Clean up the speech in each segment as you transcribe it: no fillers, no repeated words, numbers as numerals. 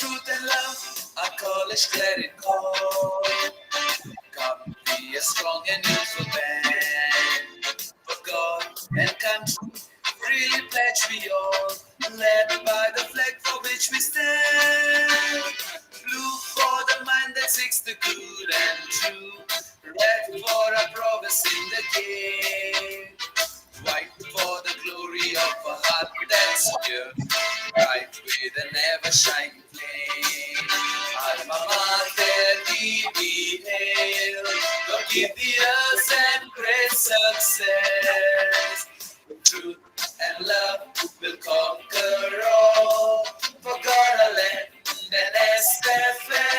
truth and love, our college credit call. Come be a strong and useful man for God and country. Really pledge we all, led by the flag for which we stand. Blue for the mind that seeks the good and true. Red for a promise in the game. White for the glory of a heart that's pure. Bright with an ever shining flame. Alma Mater, we hail. God give the earth and great success. Truth and love will conquer all. For God, a land and SFS.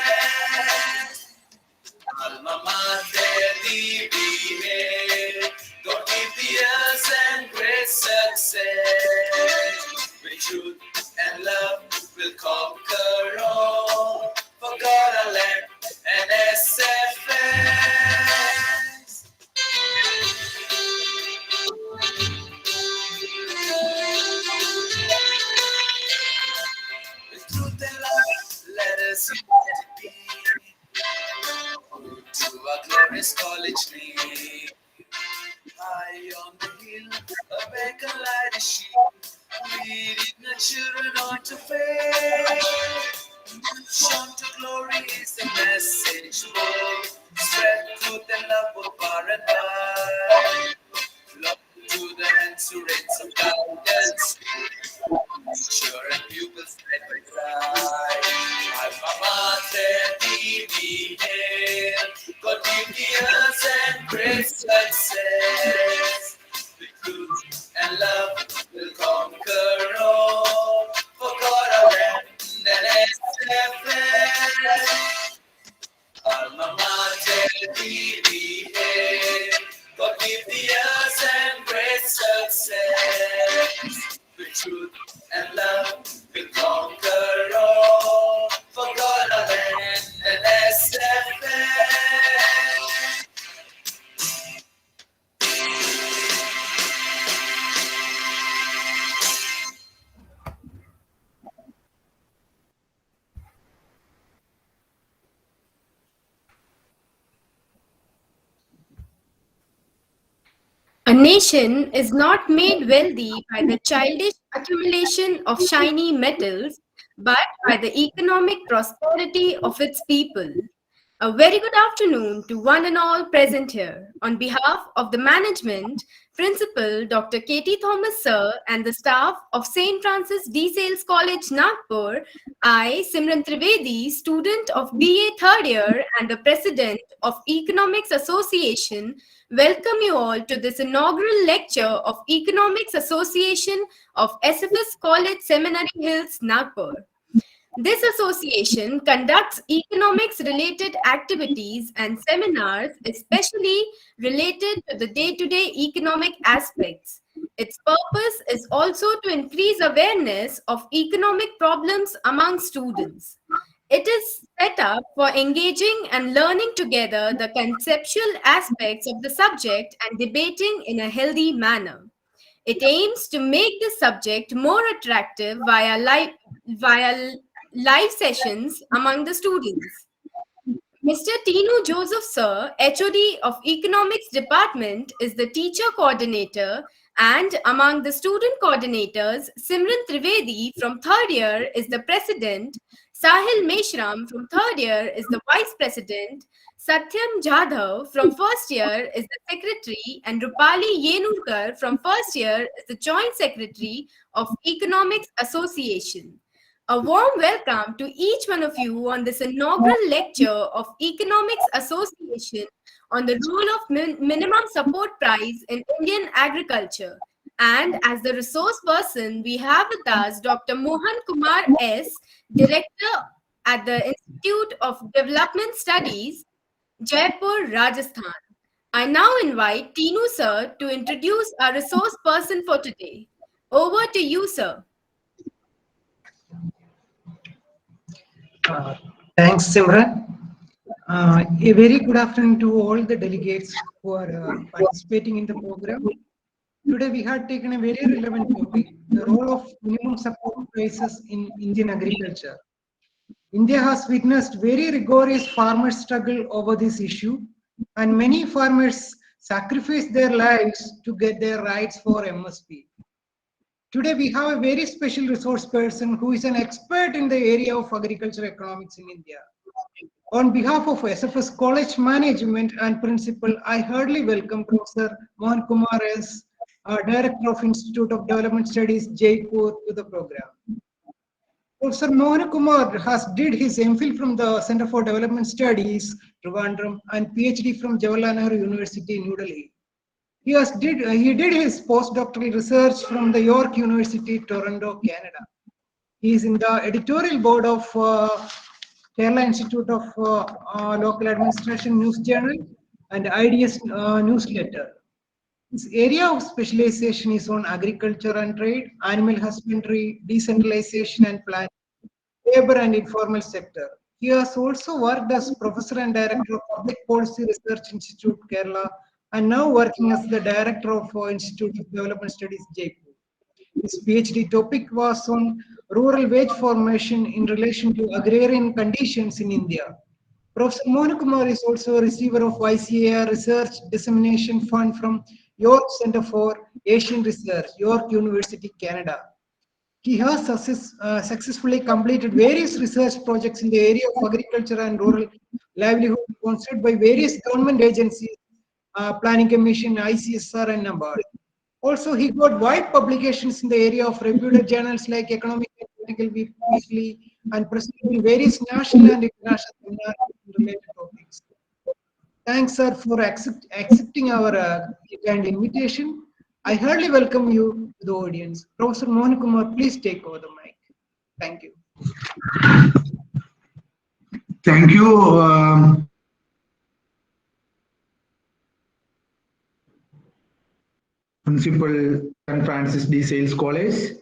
Alma Mater, we hail. God give the earth and great success. With truth and love will conquer all. For God, a land and SFS. With truth and love, let us unite be. To our glorious college name. High on the hill, a beacon light is shield, leading the children on to faith. Shown to glory is the message bold. Spread truth and love both far and wide. Love to the hands who reigns of guidance. Sure and pupils led by pride. Alma Mater, we hail. God give the earth and great success. The truth and love will conquer all. For God our land and SFS. Alma Mater, we hail. God give the earth and great success. The truth and love will conquer all. For God our land and SFS. A nation is not made wealthy by the childish accumulation of shiny metals, but by the economic prosperity of its people. A very good afternoon to one and all present here. On behalf of the management, Principal Dr. Katie Thomas Sir and the staff of St. Francis De Sales College, Nagpur, I, Simran Trivedi, student of BA third year and the President of Economics Association, welcome you all to this inaugural lecture of Economics Association of SFS College, Seminary Hills, Nagpur. This association conducts economics-related activities and seminars, especially related to the day-to-day economic aspects. Its purpose is also to increase awareness of economic problems among students. It is set up for engaging and learning together the conceptual aspects of the subject and debating in a healthy manner. It aims to make the subject more attractive via live sessions among the students. Mr. Tinu Joseph Sir, HOD of Economics Department, is the teacher coordinator, and among the student coordinators, Simran Trivedi from third year is the president, Sahil Meshram from third year is the vice president, Satyam Jadhav from first year is the secretary, and Rupali Yenurkar from first year is the joint secretary of Economics Association. A warm welcome to each one of you on this inaugural lecture of Economics Association on the role of minimum support price in Indian agriculture. And as the resource person, we have with us Dr. Mohan Kumar S., Director at the Institute of Development Studies, Jaipur, Rajasthan. I now invite Tinu sir to introduce our resource person for today. Over to you, sir. Thanks, Simran. A very good afternoon to all the delegates who are participating in the program. Today we have taken a very relevant topic, the role of minimum support prices in Indian agriculture. India has witnessed very rigorous farmer struggle over this issue, and many farmers sacrifice their lives to get their rights for MSP. Today, we have a very special resource person who is an expert in the area of agriculture economics in India. On behalf of SFS College Management and Principal, I heartily welcome Professor Mohan Kumar S., Director of Institute of Development Studies, Jaipur, to the program. Professor Mohan Kumar has did his MPhil from the Center for Development Studies, Trivandrum, and PhD from Jawaharlal Nehru University, New Delhi. He did his postdoctoral research from the York University, Toronto, Canada. He is in the editorial board of Kerala Institute of Local Administration News Journal and IDS newsletter. His area of specialization is on agriculture and trade, animal husbandry, decentralization and planning, labor and informal sector. He has also worked as professor and director of Public Policy Research Institute, Kerala, and now working as the director of Institute of Development Studies, Jaipur. His PhD topic was on rural wage formation in relation to agrarian conditions in India. Professor Mohan Kumar is also a receiver of YCAR Research Dissemination Fund from York Center for Asian Research, York University, Canada. He has successfully completed various research projects in the area of agriculture and rural livelihood sponsored by various government agencies, Planning Commission, ICSR, and NABARD. Also, he got wide publications in the area of reputed journals like Economic and Political Weekly and presented in various national and international seminars on related topics. Thanks, sir, for accepting our kind invitation. I heartily welcome you to the audience. Professor Mohan Kumar, please take over the mic. Thank you. Thank you. Principal St. Francis de Sales College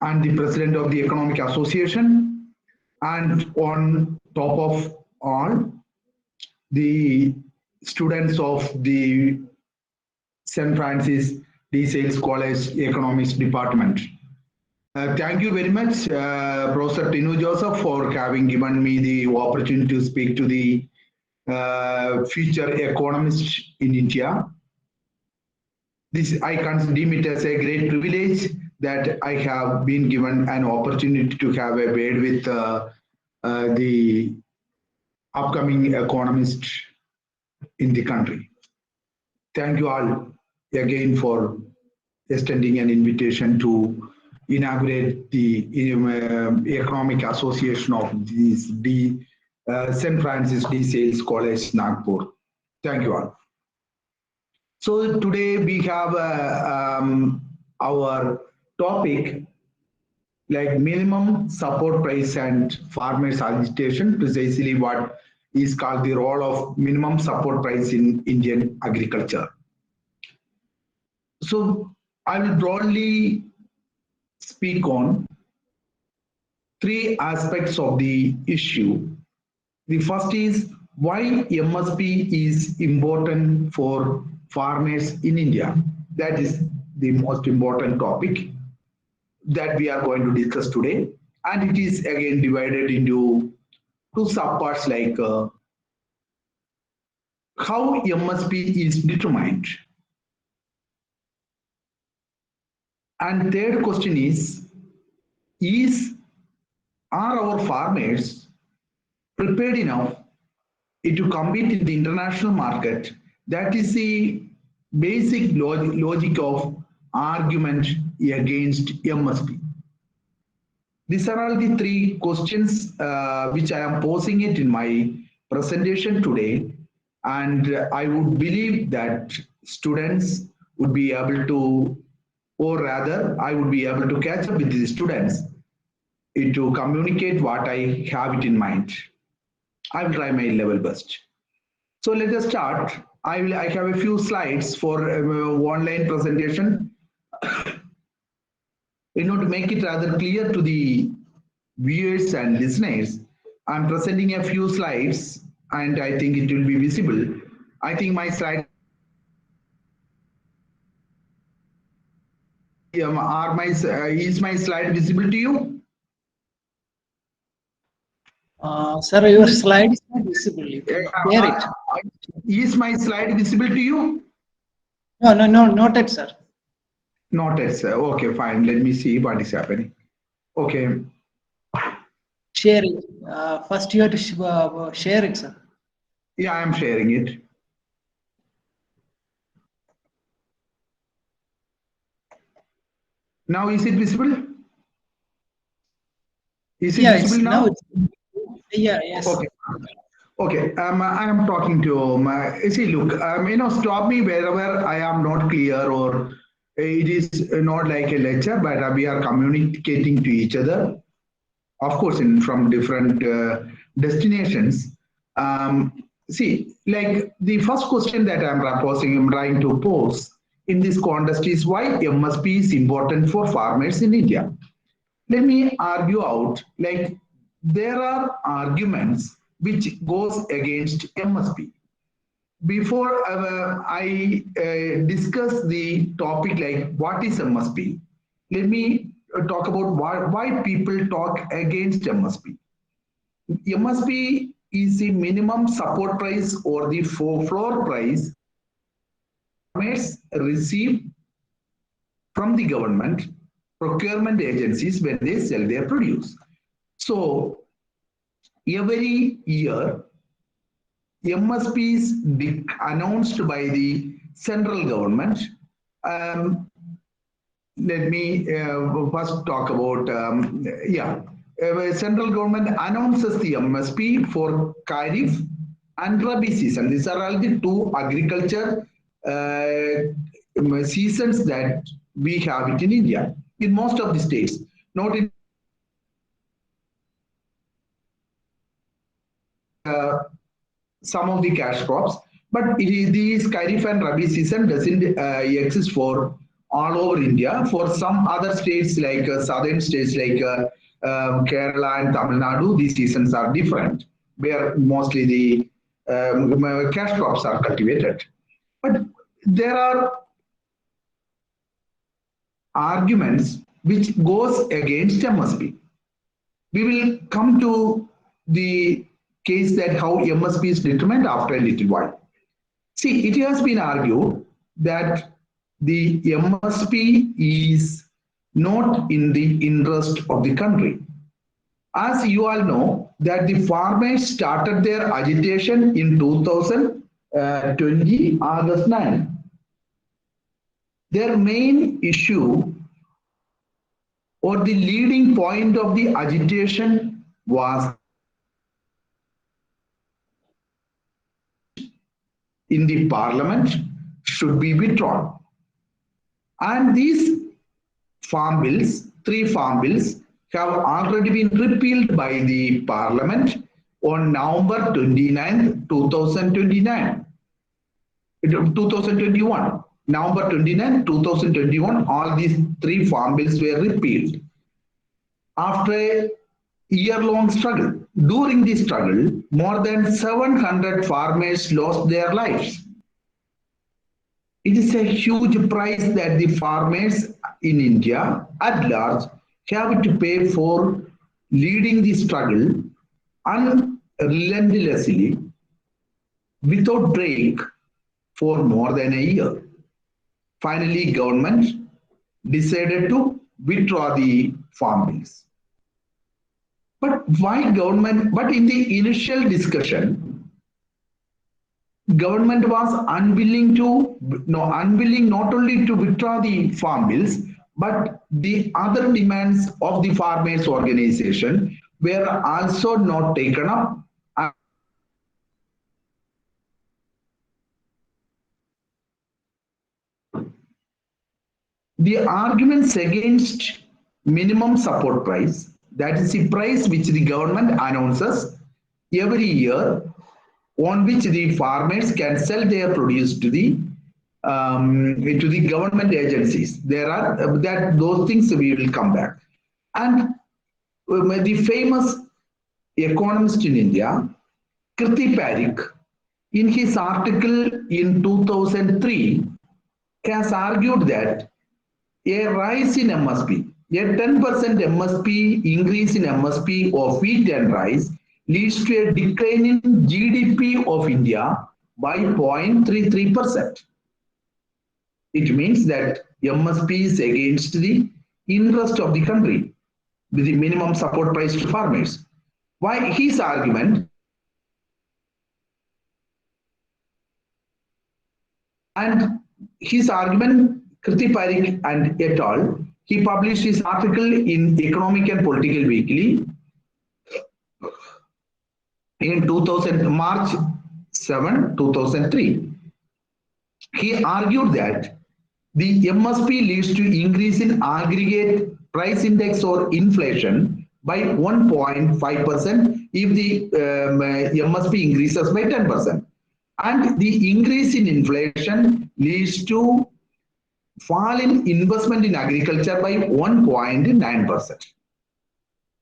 and the President of the Economic Association, and on top of all, the students of the St. Francis de Sales College Economics Department. Thank you very much, Professor Tinu Joseph, for having given me the opportunity to speak to the future economists in India. This I can deem it as a great privilege that I have been given an opportunity to have a word with the upcoming economists in the country. Thank you all again for extending an invitation to inaugurate the Economic Association of the St. Francis de Sales College, Nagpur. Thank you all. So today we have our topic like minimum support price and farmers agitation, precisely what is called the role of minimum support price in Indian agriculture. So I will broadly speak on three aspects of the issue. The first is why MSP is important for farmers in India. That is the most important topic that we are going to discuss today. And it is again divided into two subparts like how MSP is determined. And third question is are our farmers prepared enough to compete in the international market? That is the basic logic of argument against MSP. These are all the three questions which I am posing it in my presentation today, and I would believe that students would be able to, or rather I would be able to catch up with the students to communicate what I have it in mind. I will try my level best. So let us start. I have a few slides for online presentation. In order to make it rather clear to the viewers and listeners, I'm presenting a few slides and I think it will be visible. I think my slide is my slide visible to you? Sir, your slide is not visible. You can share it. Is my slide visible to you? No, no, no, not yet, sir. Not yet, sir. Okay, fine. Let me see what is happening. Okay. Share it. First, you have to share it, sir. Yeah, I am sharing it. Now, is it visible? Is it Yeah, visible it's now? now. Yeah, yes. Okay. Okay. I am talking to see. Look, stop me wherever I am not clear or it is not like a lecture, but we are communicating to each other. Of course, from different destinations. See, like the first question that I'm trying to pose in this contest is why MSP is important for farmers in India. Let me argue out, like there are arguments which goes against MSP. Before I discuss the topic like what is MSP, let me talk about why people talk against MSP. MSP is the minimum support price or the floor price farmers receive from the government procurement agencies when they sell their produce. So every year, MSP is announced by the central government. Let me first talk about, central government announces the MSP for Kharif and Rabi season. These are all the two agriculture seasons that we have it in India, in most of the states, not in some of the cash crops, but these Kharif and Rabi season doesn't exist for all over India. For some other states like southern states like Kerala and Tamil Nadu, these seasons are different, where mostly the cash crops are cultivated. But there are arguments which goes against MSP. We will come to the case that how MSP is determined after a little while. See, it has been argued that the MSP is not in the interest of the country. As you all know, that the farmers started their agitation in 2020, August 9. Their main issue or the leading point of the agitation was in the parliament should be withdrawn. And these farm bills, 3 farm bills, have already been repealed by the parliament on November 29, 2021. November 29, 2021, all these 3 farm bills were repealed. After a year-long struggle, during this struggle, more than 700 farmers lost their lives. It is a huge price that the farmers in India at large have to pay for leading the struggle unrelentlessly without break for more than a year. Finally, government decided to withdraw the farm bills. But why government? But in the initial discussion, government was unwilling not only to withdraw the farm bills, but the other demands of the farmers organization were also not taken up. The arguments against minimum support price, that is the price which the government announces every year on which the farmers can sell their produce to the government agencies. There are those things we will come back. And the famous economist in India, Kirti Parikh, in his article in 2003, has argued that a rise in MSP, a 10% MSP increase in MSP of wheat and rice leads to a decline in GDP of India by 0.33%. It means that MSP is against the interest of the country with the minimum support price to farmers. Why his argument? And his argument, Kriti Parikh and et al., he published his article in Economic and Political Weekly in March 7, 2003. He argued that the MSP leads to increase in aggregate price index or inflation by 1.5% if the MSP increases by 10%. And the increase in inflation leads to fall in investment in agriculture by 1.9%.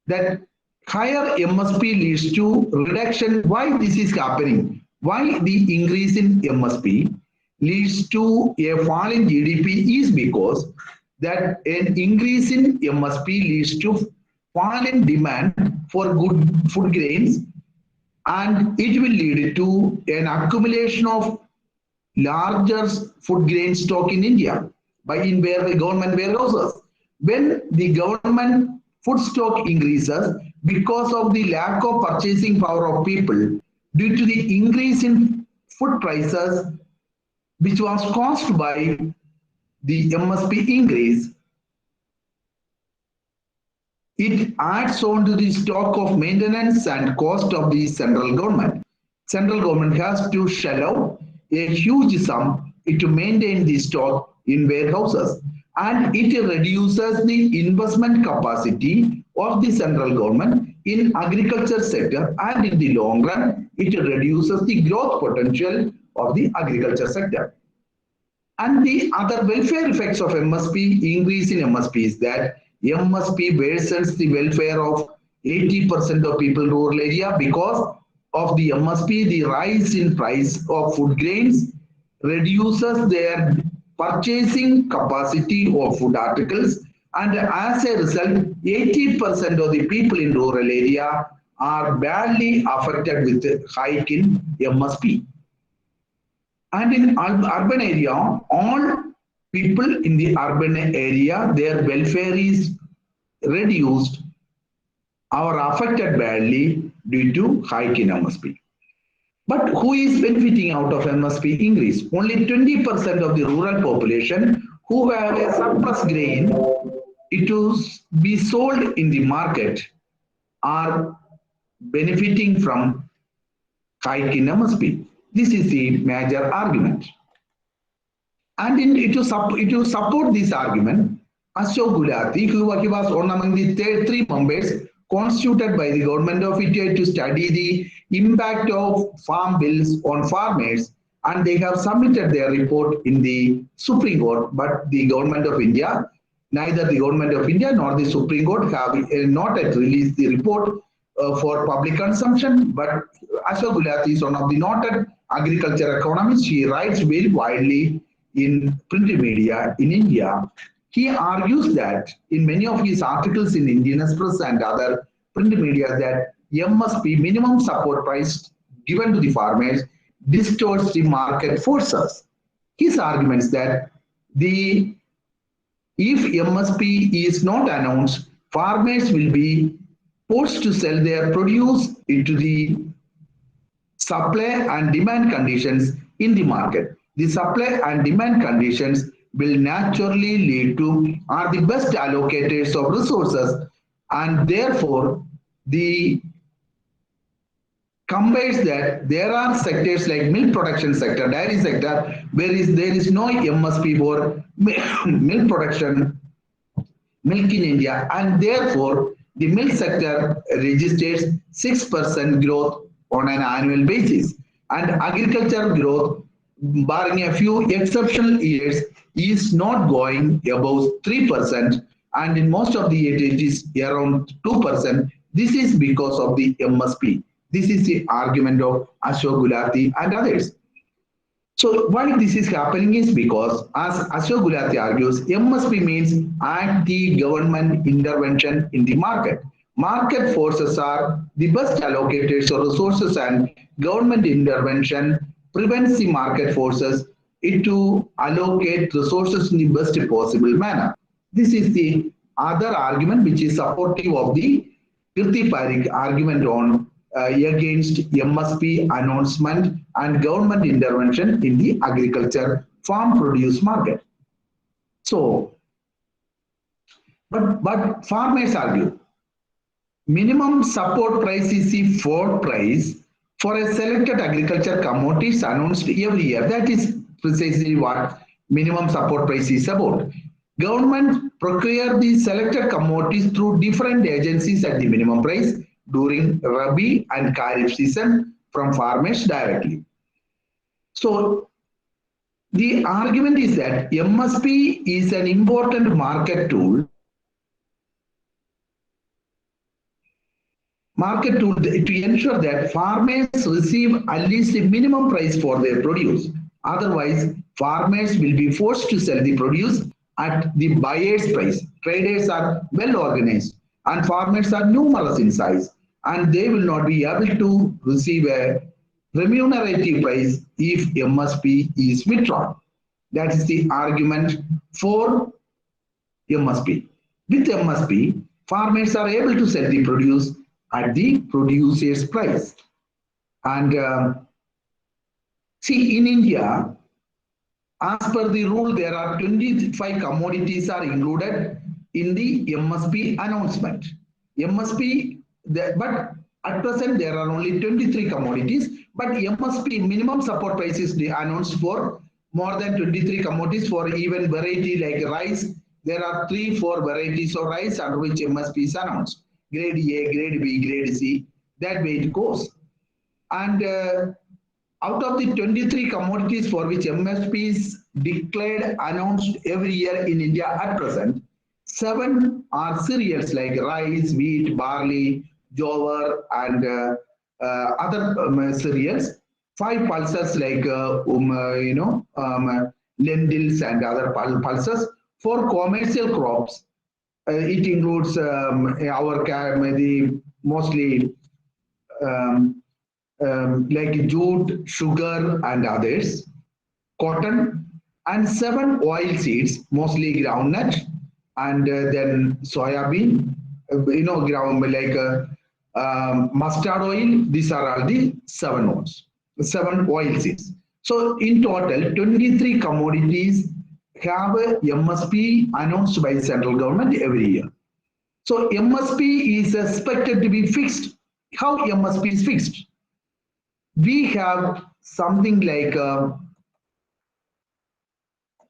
That higher MSP leads to reduction. Why this is happening? Why the increase in MSP leads to a fall in GDP is because that an increase in MSP leads to fall in demand for good food grains, and it will lead to an accumulation of larger food grain stock in India in the government warehouses. When the government food stock increases because of the lack of purchasing power of people due to the increase in food prices, which was caused by the MSP increase, it adds on to the stock of maintenance and cost of the central government. Central government has to shell out a huge sum to maintain the stock in warehouses, and it reduces the investment capacity of the central government in agriculture sector, and in the long run it reduces the growth potential of the agriculture sector. And the other welfare effects of MSP, increase in MSP, is that MSP worsens the welfare of 80% of people in rural area. Because of the MSP, the rise in price of food grains reduces their purchasing capacity of food articles, and as a result 80% of the people in rural area are badly affected with the hike in MSP. And in urban area, all people in the urban area, their welfare is reduced or affected badly due to hike in MSP. But who is benefiting out of MSP increase? Only 20% of the rural population who have a surplus grain to be sold in the market are benefiting from hike in MSP. This is the major argument. And to support this argument, Ashok Gulati, who was one among the three members constituted by the government of India to study the impact of farm bills on farmers, and they have submitted their report in the Supreme Court, but the government of India, neither the government of India nor the Supreme Court have not yet released the report for public consumption. But Ashok Gulati is one of the noted agriculture economists. He writes very widely in print media in India. He argues that in many of his articles in Indian Express and other print media that MSP, minimum support price given to the farmers, distorts the market forces. His arguments that if MSP is not announced, farmers will be forced to sell their produce into the supply and demand conditions in the market. The supply and demand conditions will naturally lead to are the best allocators of resources, and therefore the combines that there are sectors like milk production sector, dairy sector, where there is no MSP for milk production, milk in India, and therefore the milk sector registers 6% growth on an annual basis, and agricultural growth, barring a few exceptional years, is not going above 3%, and in most of the years it is around 2%. This is because of the MSP. This is the argument of Ashok Gulati and others. So why this is happening is because, as Ashok Gulati argues, MSP means anti-government intervention in the market. Market forces are the best allocators of resources, and government intervention prevents the market forces to allocate resources in the best possible manner. This is the other argument which is supportive of the Kirti Parikh argument on against MSP announcement and government intervention in the agriculture farm produce market. So, but farmers argue minimum support price is the floor price for a selected agriculture commodities announced every year. That is precisely what minimum support price is about. Government procure the selected commodities through different agencies at the minimum price during Rabi and Kharif season from farmers directly. So the argument is that MSP is an important market tool to ensure that farmers receive at least a minimum price for their produce. Otherwise, farmers will be forced to sell the produce at the buyer's price. Traders are well organized and farmers are numerous in size, and they will not be able to receive a remunerative price if MSP is withdrawn. That is the argument for MSP. With MSP, farmers are able to sell the produce at the producer's price. And see, in India, as per the rule, there are 25 commodities are included in the MSP announcement. But at present there are only 23 commodities, but MSP minimum support price is announced for more than 23 commodities. For even variety like rice, there are 3-4 varieties of rice under which MSP is announced. Grade A, grade B, grade C, that way it goes. And out of the 23 commodities for which MSP is declared, announced every year in India at present, 7 are cereals like rice, wheat, barley, jowar, and other cereals. 5 pulses like lentils and other pulses. For commercial crops, it includes mostly like jute, sugar, and others, cotton, and 7 oil seeds, mostly groundnut, and then soya bean, mustard oil. These are all the 7 ones, 7 oil seeds. So in total, 23 commodities have a MSP announced by the central government every year. So MSP is expected to be fixed. How MSP is fixed? We have something like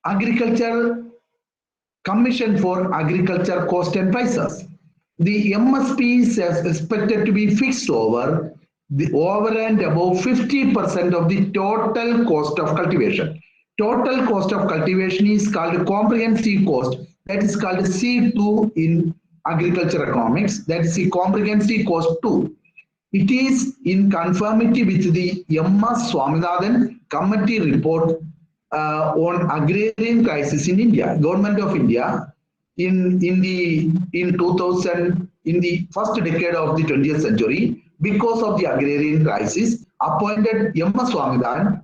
Agriculture Commission for Agriculture Cost and Prices. The MSP is expected to be fixed over and above 50% of the total cost of cultivation. Total cost of cultivation is called comprehensive cost. That is called C2 in agriculture economics. That is the comprehensive cost 2. It is in conformity with the M.S. Swaminathan committee report on agrarian crisis in India. Government of India in the first decade of the 20th century, because of the agrarian crisis, appointed M.S. Swaminathan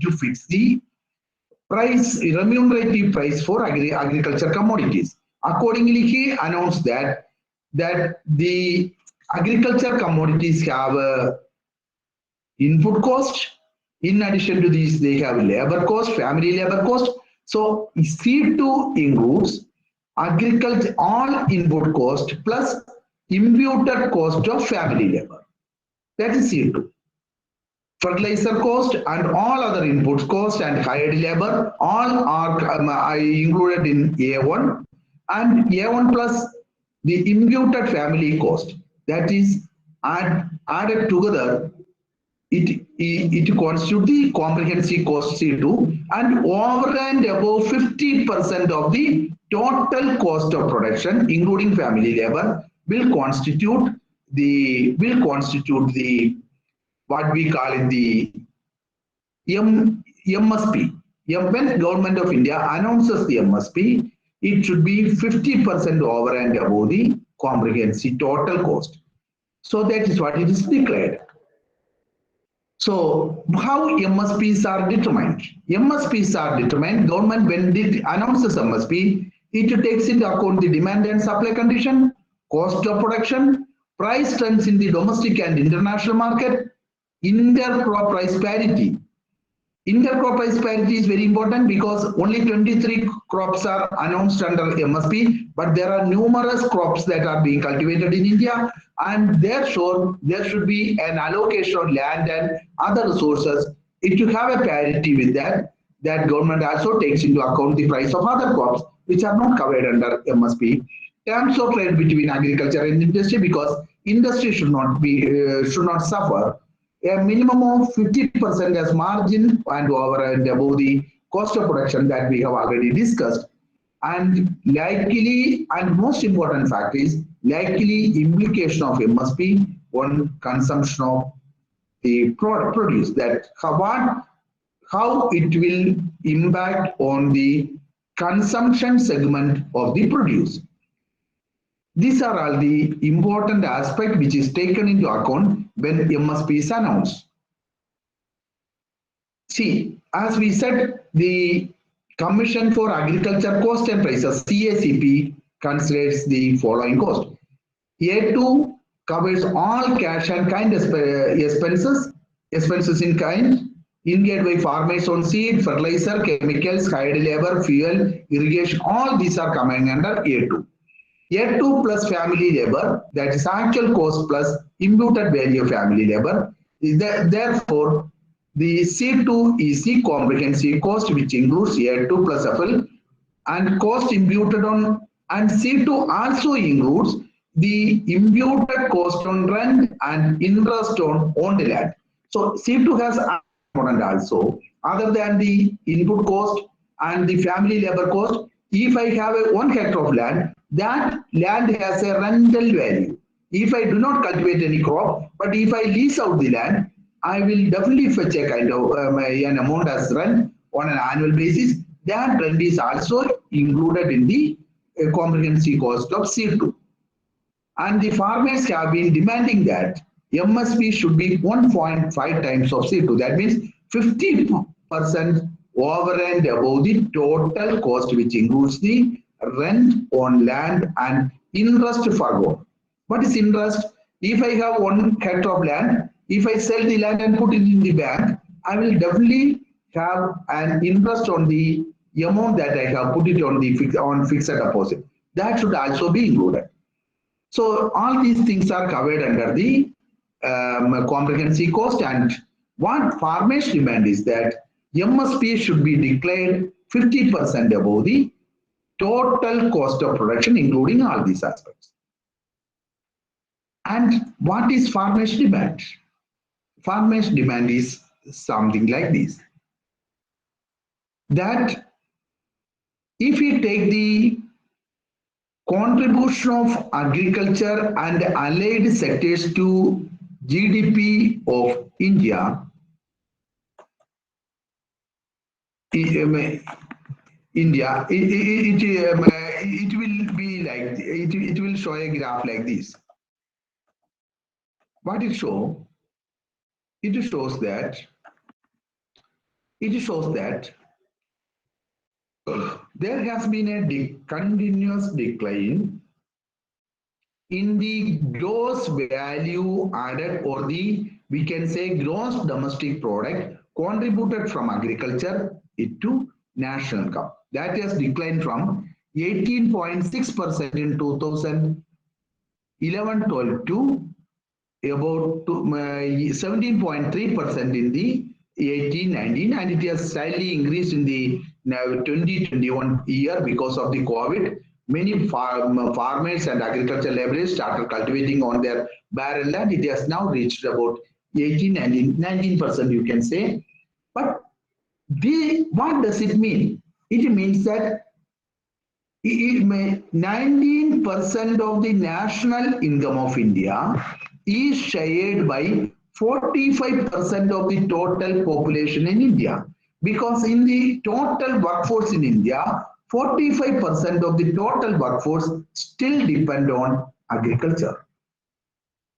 to fix the price, remunerative price for agriculture commodities. Accordingly, he announced that the agriculture commodities have input cost. In addition to these, they have labor cost, family labor cost. So C2 includes agriculture, all input cost plus imputed cost of family labor. That is C2. Fertilizer cost and all other input cost and hired labor, all are included in A1, and A1 plus the imputed family cost, that is added together, it constitutes the comprehensive cost C2, and over and above 50% of the total cost of production, including family labor, will constitute the what we call it the MSP. When Government of India announces the MSP, it should be 50% over and above the comprehensive total cost. So that is what it is declared. So how MSPs are determined? MSPs are determined, government when it announces MSP, it takes into account the demand and supply condition, cost of production, price trends in the domestic and international market, intercrop price parity. Intercrop price parity is very important because only 23 crops are announced under MSP, but there are numerous crops that are being cultivated in India, and therefore there should be an allocation of land and other resources. If you have a parity with that, that government also takes into account the price of other crops which are not covered under MSP. Terms of trade between agriculture and industry, because industry should not suffer. A minimum of 50% as margin and over and above the cost of production that we have already discussed. And likely, and most important fact is likely implication of MSP on consumption of the product produce, that how it will impact on the consumption segment of the produce. These are all the important aspects which is taken into account when MSP is announced. See, as we said, the Commission for Agriculture Cost and Prices, CACP, considers the following cost. A2 covers all cash and kind expenses in kind, incurred by farmers on seed, fertilizer, chemicals, hired labor, fuel, irrigation, all these are coming under A2. A2 plus family labor, that is actual cost plus imputed value of family labor. Therefore, the C2 is the comprehensive cost, which includes A2 plus FL, and cost imputed on, and C2 also includes the imputed cost on rent and interest on owned land. So C2 has a component also, other than the input cost and the family labor cost. If I have a 1 hectare of land, that land has a rental value. If I do not cultivate any crop, but if I lease out the land, I will definitely fetch a kind of an amount as rent on an annual basis. That rent is also included in the comprehensive cost of C2. And the farmers have been demanding that MSP should be 1.5 times of C2. That means 50% over and above the total cost, which includes the rent on land and interest forgone. What is interest? If I have 1 hectare of land, if I sell the land and put it in the bank, I will definitely have an interest on the amount that I have put it on the fixed deposit. That should also be included. So all these things are covered under the comprehensive cost, and what farmers demand is that MSP should be declared 50% above the total cost of production, including all these aspects. And what is farmers' demand? Farmers' demand is something like this. That if we take the contribution of agriculture and allied sectors to GDP of India, it will be like, it will show a graph like this. What it shows? It shows that there has been a continuous decline in the gross value added, or the, we can say, gross domestic product contributed from agriculture into national income. That has declined from 18.6% in 2011-12 to about 17.3% in the 18-19, and it has slightly increased in the 2021 year because of the COVID. Many farmers and agricultural laborers started cultivating on their barren land. It has now reached about 19%, you can say. But what does it mean? It means that 19% of the national income of India is shared by 45% of the total population in India. Because in the total workforce in India, 45% of the total workforce still depend on agriculture.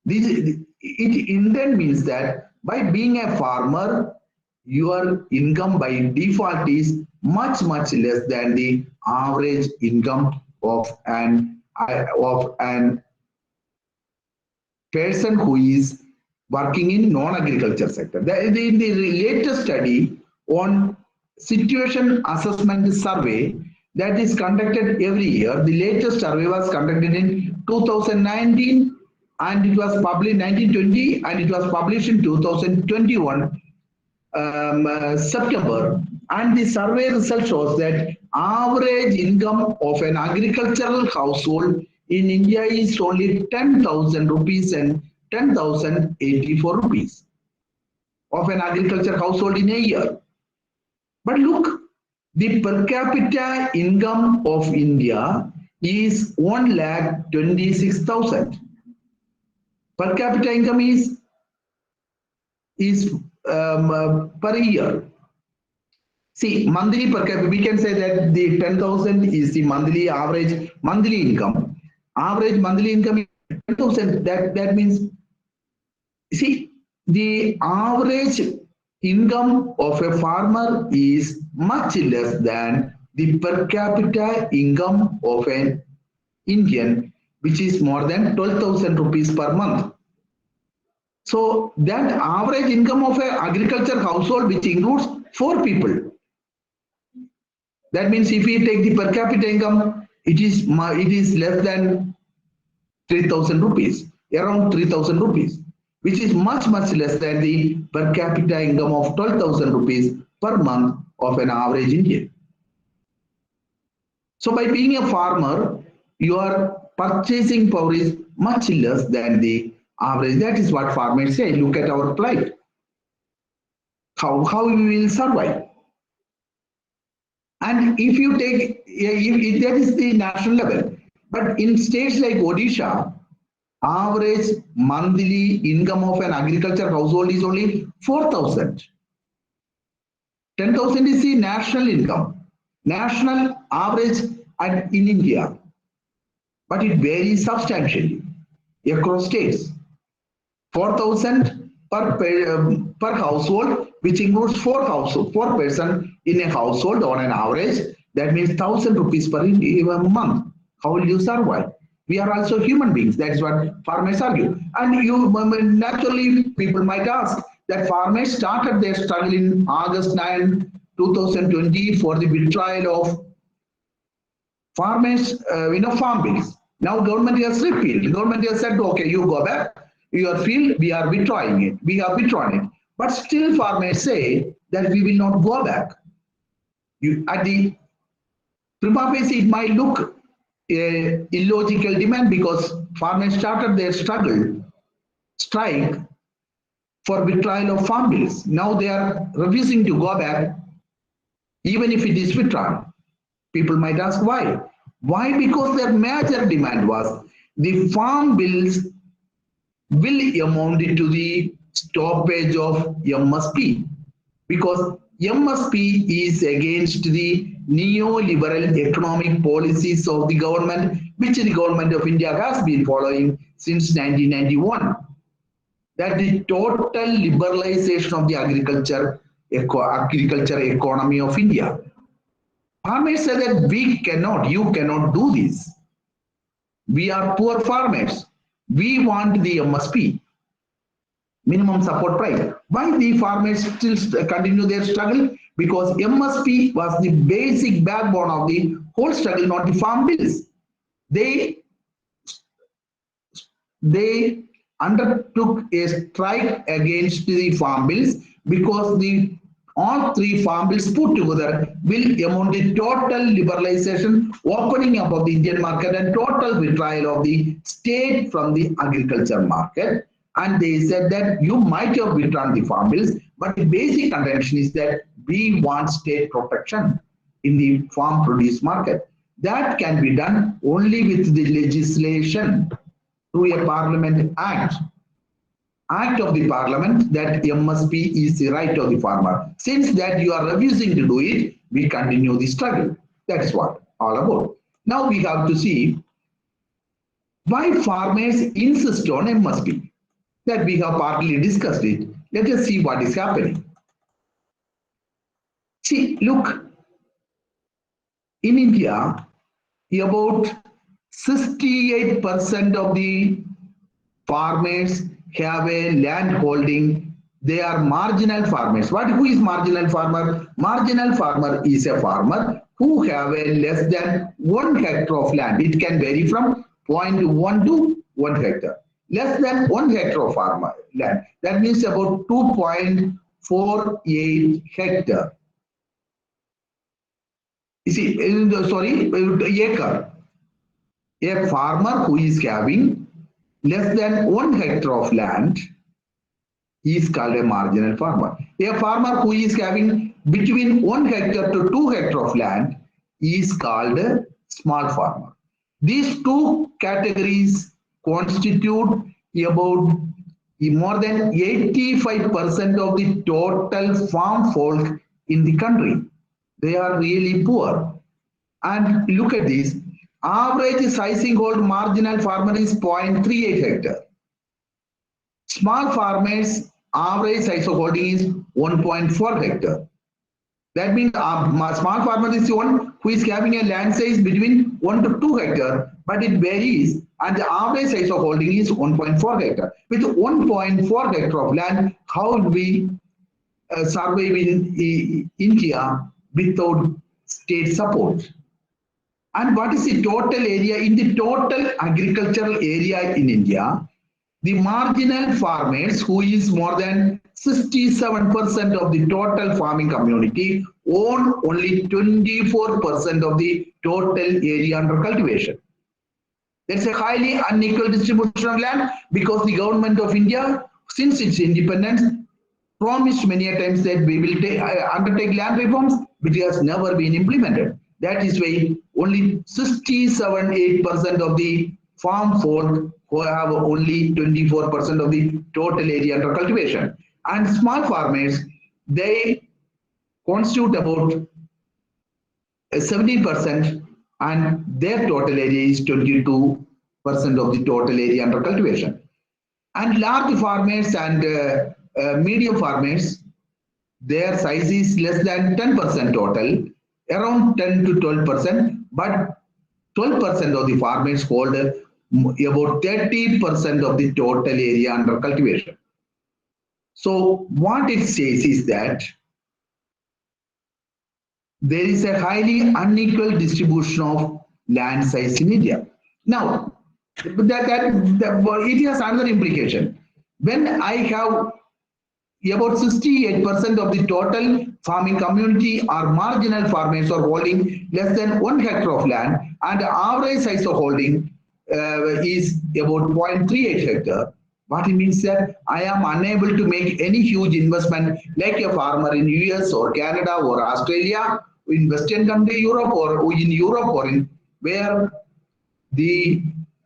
It in turn means that by being a farmer, your income by default is much less than the average income of an person who is working in non-agriculture sector. The latest study on situation assessment survey that is conducted every year. The latest survey was conducted in 2019 and it was published in 1920 and it was published in 2021 September, and the survey result shows that average income of an agricultural household in India is only 10,000 rupees and 10,084 rupees of an agriculture household in a year. But look, the per capita income of India is 1,26,000. Per capita income is per year. See, monthly per capita, we can say that the 10,000 is the monthly average monthly income. Average monthly income is 10,000. That means, see, the average income of a farmer is much less than the per capita income of an Indian, which is more than 12,000 rupees per month. So that average income of an agriculture household, which includes 4 people, that means if we take the per capita income, it is less than 3,000 rupees, around 3,000 rupees, which is much less than the per capita income of 12,000 rupees per month of an average Indian. So by being a farmer, your purchasing power is much less than the average. That is what farmers say. Look at our plight. How we will survive. And if you take, if that is the national level, but in states like Odisha, average monthly income of an agriculture household is only 4,000. 10,000 is the national income, national average in India, but it varies substantially across states. 4,000 per household, which includes 4 persons in a household on an average. That means 1,000 rupees per month. How will you survive? We are also human beings. That is what farmers argue. And you naturally, people might ask that farmers started their struggle in August 9, 2020 for the withdrawal of farmers, farm bills. Now government has repealed. Government has said, okay, you go back. Your field, we are withdrawing it. We have withdrawn it. But still farmers say that we will not go back. At the prima facie, it might look a illogical demand because farmers started their strike for withdrawal of farm bills. Now they are refusing to go back, even if it is withdrawn. People might ask why. Why? Because their major demand was the farm bills will amount to the stoppage of MSP, because MSP is against the neoliberal economic policies of the government, which the government of India has been following since 1991. That the total liberalization of the agriculture economy of India. Farmers say that you cannot do this. We are poor farmers. We want the MSP, minimum support price. Why the farmers still continue their struggle? Because MSP was the basic backbone of the whole struggle, not the farm bills. They undertook a strike against the farm bills because all 3 farm bills put together will amount to total liberalization, opening up of the Indian market and total withdrawal of the state from the agriculture market. And they said that you might have withdrawn the farm bills, but the basic contention is that we want state protection in the farm produce market. That can be done only with the legislation through a parliament act of the parliament, that MSP is the right of the farmer. Since that you are refusing to do it, we continue the struggle. That is what all about. Now we have to see Why farmers insist on MSP? That we have partly discussed it. Let us see what is happening. See, look, in India, about 68% of the farmers have a land holding. They are marginal farmers. Who is marginal farmer? Marginal farmer is a farmer who have a less than 1 hectare of land. It can vary from 0.1 to 1 hectare. Less than 1 hectare of farmer land. That means about 2.48 hectare. You see, sorry, acre. A farmer who is having less than 1 hectare of land is called a marginal farmer. A farmer who is having between 1 hectare to 2 hectare of land is called a small farmer. These two categories constitute about more than 85% of the total farm folk in the country. They are really poor. And look at this. Average sizing hold marginal farmer is 0.38 hectare. Small farmers average size of holding is 1.4 hectare. That means small farmer is the one who is having a land size between 1 to 2 hectare, but it varies, and the average size of holding is 1.4 hectare. With 1.4 hectare of land, how will we survive in India without state support? And what is the total area? In the total agricultural area in India, the marginal farmers, who is more than 67% of the total farming community, own only 24% of the total area under cultivation. That's a highly unequal distribution of land, because the government of India, since its independence, promised many a times that we will undertake land reforms, which has never been implemented. That is why only 67-8% of the farm folk who have only 24% of the total area under cultivation. And small farmers, they constitute about 17%, and their total area is 22% of the total area under cultivation. And large farmers and medium farmers, their size is less than 10% total, around 10 to 12%, but 12% of the farmers hold about 30% of the total area under cultivation. So what it says is that there is a highly unequal distribution of land size in India. Now, it has another implication. When I have about 68% of the total farming community are marginal farmers or holding less than 1 hectare of land, and the average size of holding is about 0.38 hectare. What it means that I am unable to make any huge investment like a farmer in US or Canada or Australia, in Western country, Europe, or in Europe, or in where the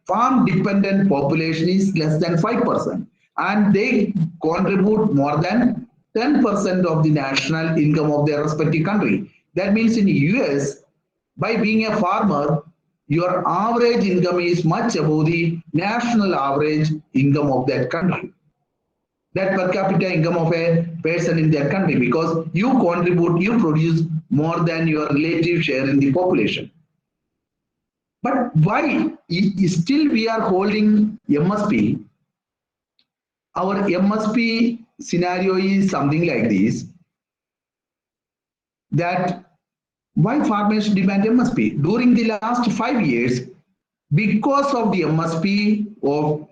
farm dependent population is less than 5%, and they contribute more than 10% of the national income of their respective country. That means in the US, by being a farmer, your average income is much above the national average income of that country, that per capita income of a person in that country, because you contribute, you produce more than your relative share in the population. But why still we are holding MSP? Our MSP scenario is something like this, that why farmers demand MSP? During the last 5 years, because of the MSP of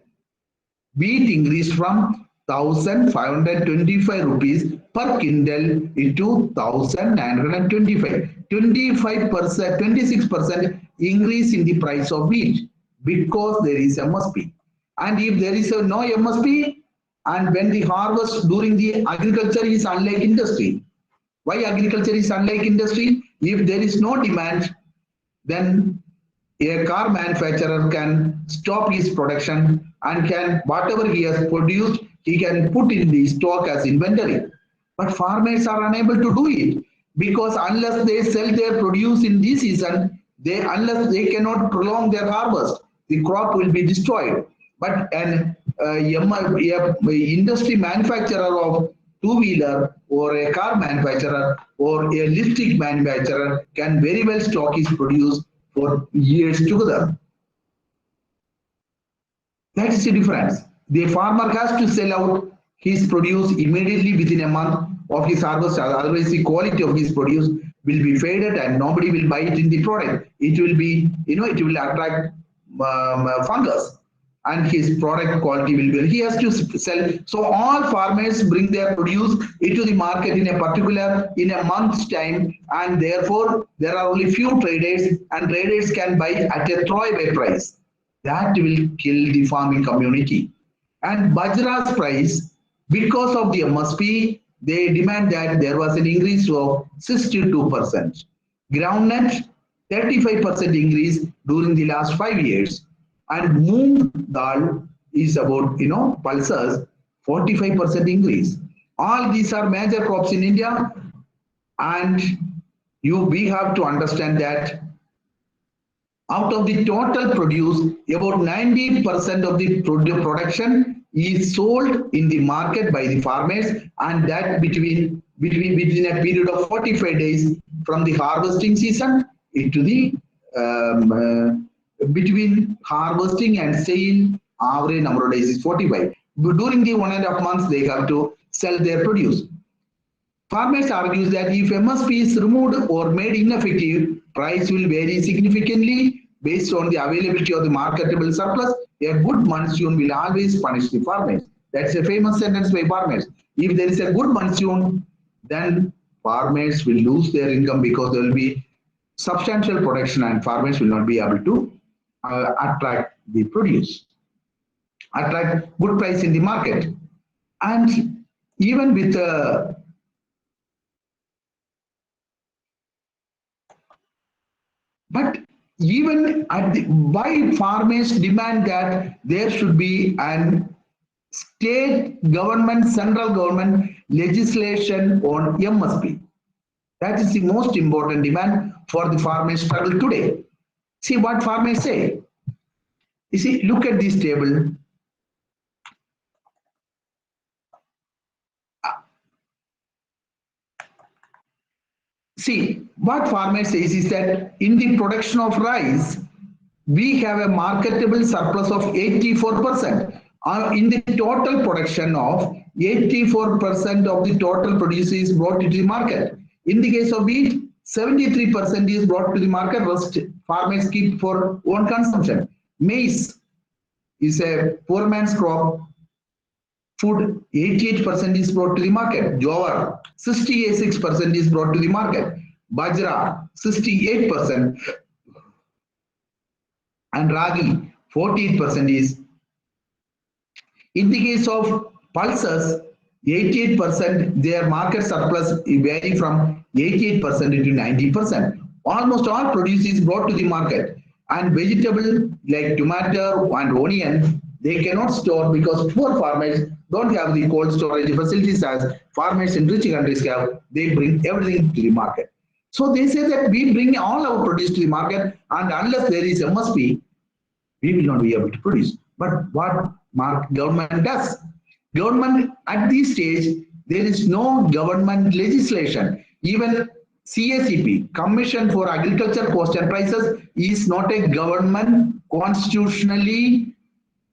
wheat increased from 1,525 rupees per quintal into 1,925. 25%, 26% increase in the price of wheat because there is MSP. And if there is no MSP, and when the harvest during the agriculture is unlike industry. Why agriculture is unlike industry? If there is no demand, then a car manufacturer can stop his production and can, whatever he has produced, he can put in the stock as inventory. But farmers are unable to do it, because unless they sell their produce in this season, unless they cannot prolong their harvest, the crop will be destroyed. But an industry manufacturer of two-wheeler or a car manufacturer or a lipstick manufacturer can very well stock his produce for years together. That is the difference. The farmer has to sell out his produce immediately within a month of his harvest, otherwise the quality of his produce will be faded and nobody will buy it in the product. It will be, it will attract fungus and his product quality will be, he has to sell. So all farmers bring their produce into the market in a month's time, and therefore there are only few traders, and traders can buy at a throwaway price. That will kill the farming community. And Bajra's price, because of the MSP, they demand that there was an increase of 62%. Groundnut, 35% increase during the last 5 years. And moong dal is about, pulses, 45% increase. All these are major crops in India. And we have to understand that out of the total produce, about 90% of the production is sold in the market by the farmers, and that within a period of 45 days from the harvesting season into the between harvesting and sale, average number of days is 45. But during the 1.5 months, they have to sell their produce. Farmers argue that if MSP is removed or made ineffective, price will vary significantly based on the availability of the marketable surplus. A good monsoon will always punish the farmers. That's a famous sentence by farmers. If there is a good monsoon, then farmers will lose their income because there will be substantial production and farmers will not be able to attract the produce, attract good price in the market. And even with but even why farmers demand that there should be an state government, central government legislation on MSP. That is the most important demand for the farmers struggle today. See what farmers say. You see, look at this table. See, what farmers says is that in the production of rice, we have a marketable surplus of 84%. In the total production of 84% of the total produce is brought to the market. In the case of wheat, 73% is brought to the market, rest farmers keep for own consumption. Maize is a poor man's crop. Food, 88% is brought to the market. Jowar, 66% is brought to the market. Bajra, 68%. And Ragi, 48% is. In the case of pulses, 88%, their market surplus vary from 88% to 90%. Almost all produce is brought to the market. And vegetable like tomato and onion, they cannot store because poor farmers don't have the cold storage facilities as farmers in rich countries have. They bring everything to the market. So they say that we bring all our produce to the market, and unless there is MSP, we will not be able to produce. But what government does? Government at this stage, there is no government legislation. Even CACP, Commission for Agriculture Cost and Prices, is not a government constitutionally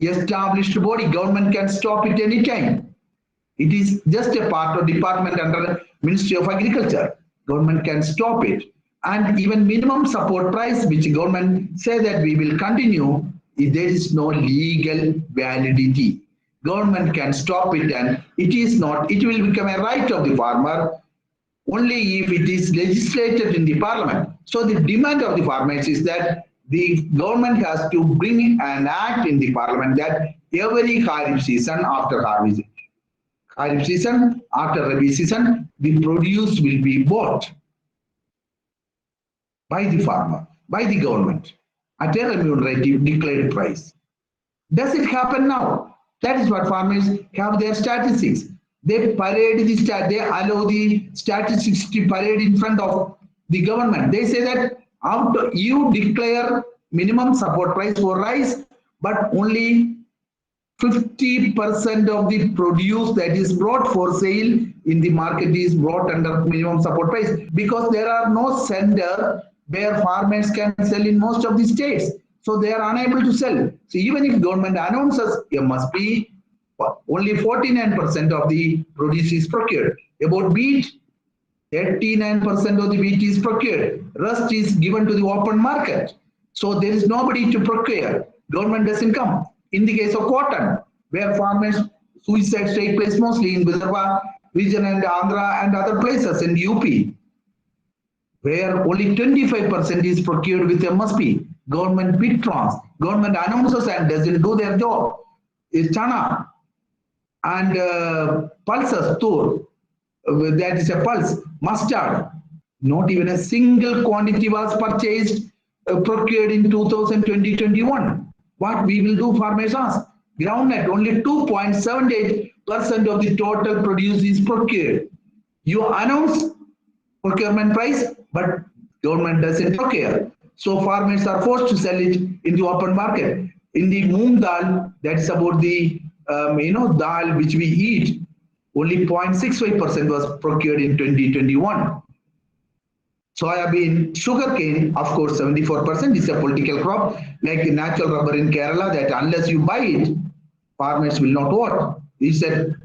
established body. Government can stop it anytime. It is just a part of department under Ministry of Agriculture. Government can stop it. And even minimum support price, which government say that we will continue, there is no legal validity. Government can stop it, and it is not, it will become a right of the farmer only if it is legislated in the parliament. So the demand of the farmers is that the government has to bring an act in the parliament that every Kharif season after harvest, Kharif season after Rabi season, the produce will be bought by the farmer, by the government at a remunerative declared price. Does it happen now? That is what farmers have their statistics. They parade the they allow the statistics to parade in front of the government. They say that you declare minimum support price for rice, but only 50% of the produce that is brought for sale in the market is brought under minimum support price, because there are no center where farmers can sell in most of the states. So they are unable to sell. So even if government announces MSP, only 49% of the produce is procured. About wheat, 89% of the wheat is procured. Rest is given to the open market. So there is nobody to procure. Government doesn't come. In the case of cotton, where farmers suicides take place mostly in Vidarbha region and Andhra and other places in UP, where only 25% is procured with MSP. Government withdraws. Government announces and doesn't do their job. Is chana and pulses, tur, that is a pulse, mustard. Not even a single quantity was purchased, procured in 2020-21. What we will do, farmers ask. Groundnut, only 2.78% of the total produce is procured. You announce procurement price, but government doesn't procure. So farmers are forced to sell it in the open market. In the moong dal, that's about the dal which we eat, only 0.65% was procured in 2021. Soybean, sugarcane, of course, 74% is a political crop, like the natural rubber in Kerala, that unless you buy it, farmers will not vote. It's a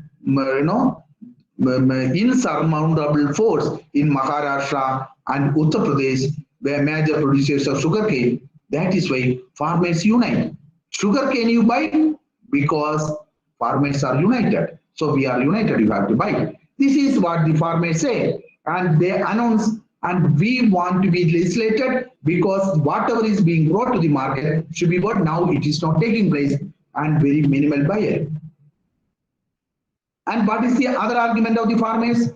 insurmountable force in Maharashtra and Uttar Pradesh, where major producers of sugarcane. That is why farmers unite. Sugarcane you buy because farmers are united. So we are united, you have to buy. This is what the farmers say. And they announce, and we want to be legislated, because whatever is being brought to the market should be bought. Now it is not taking place and very minimal buyer. And what is the other argument of the farmers?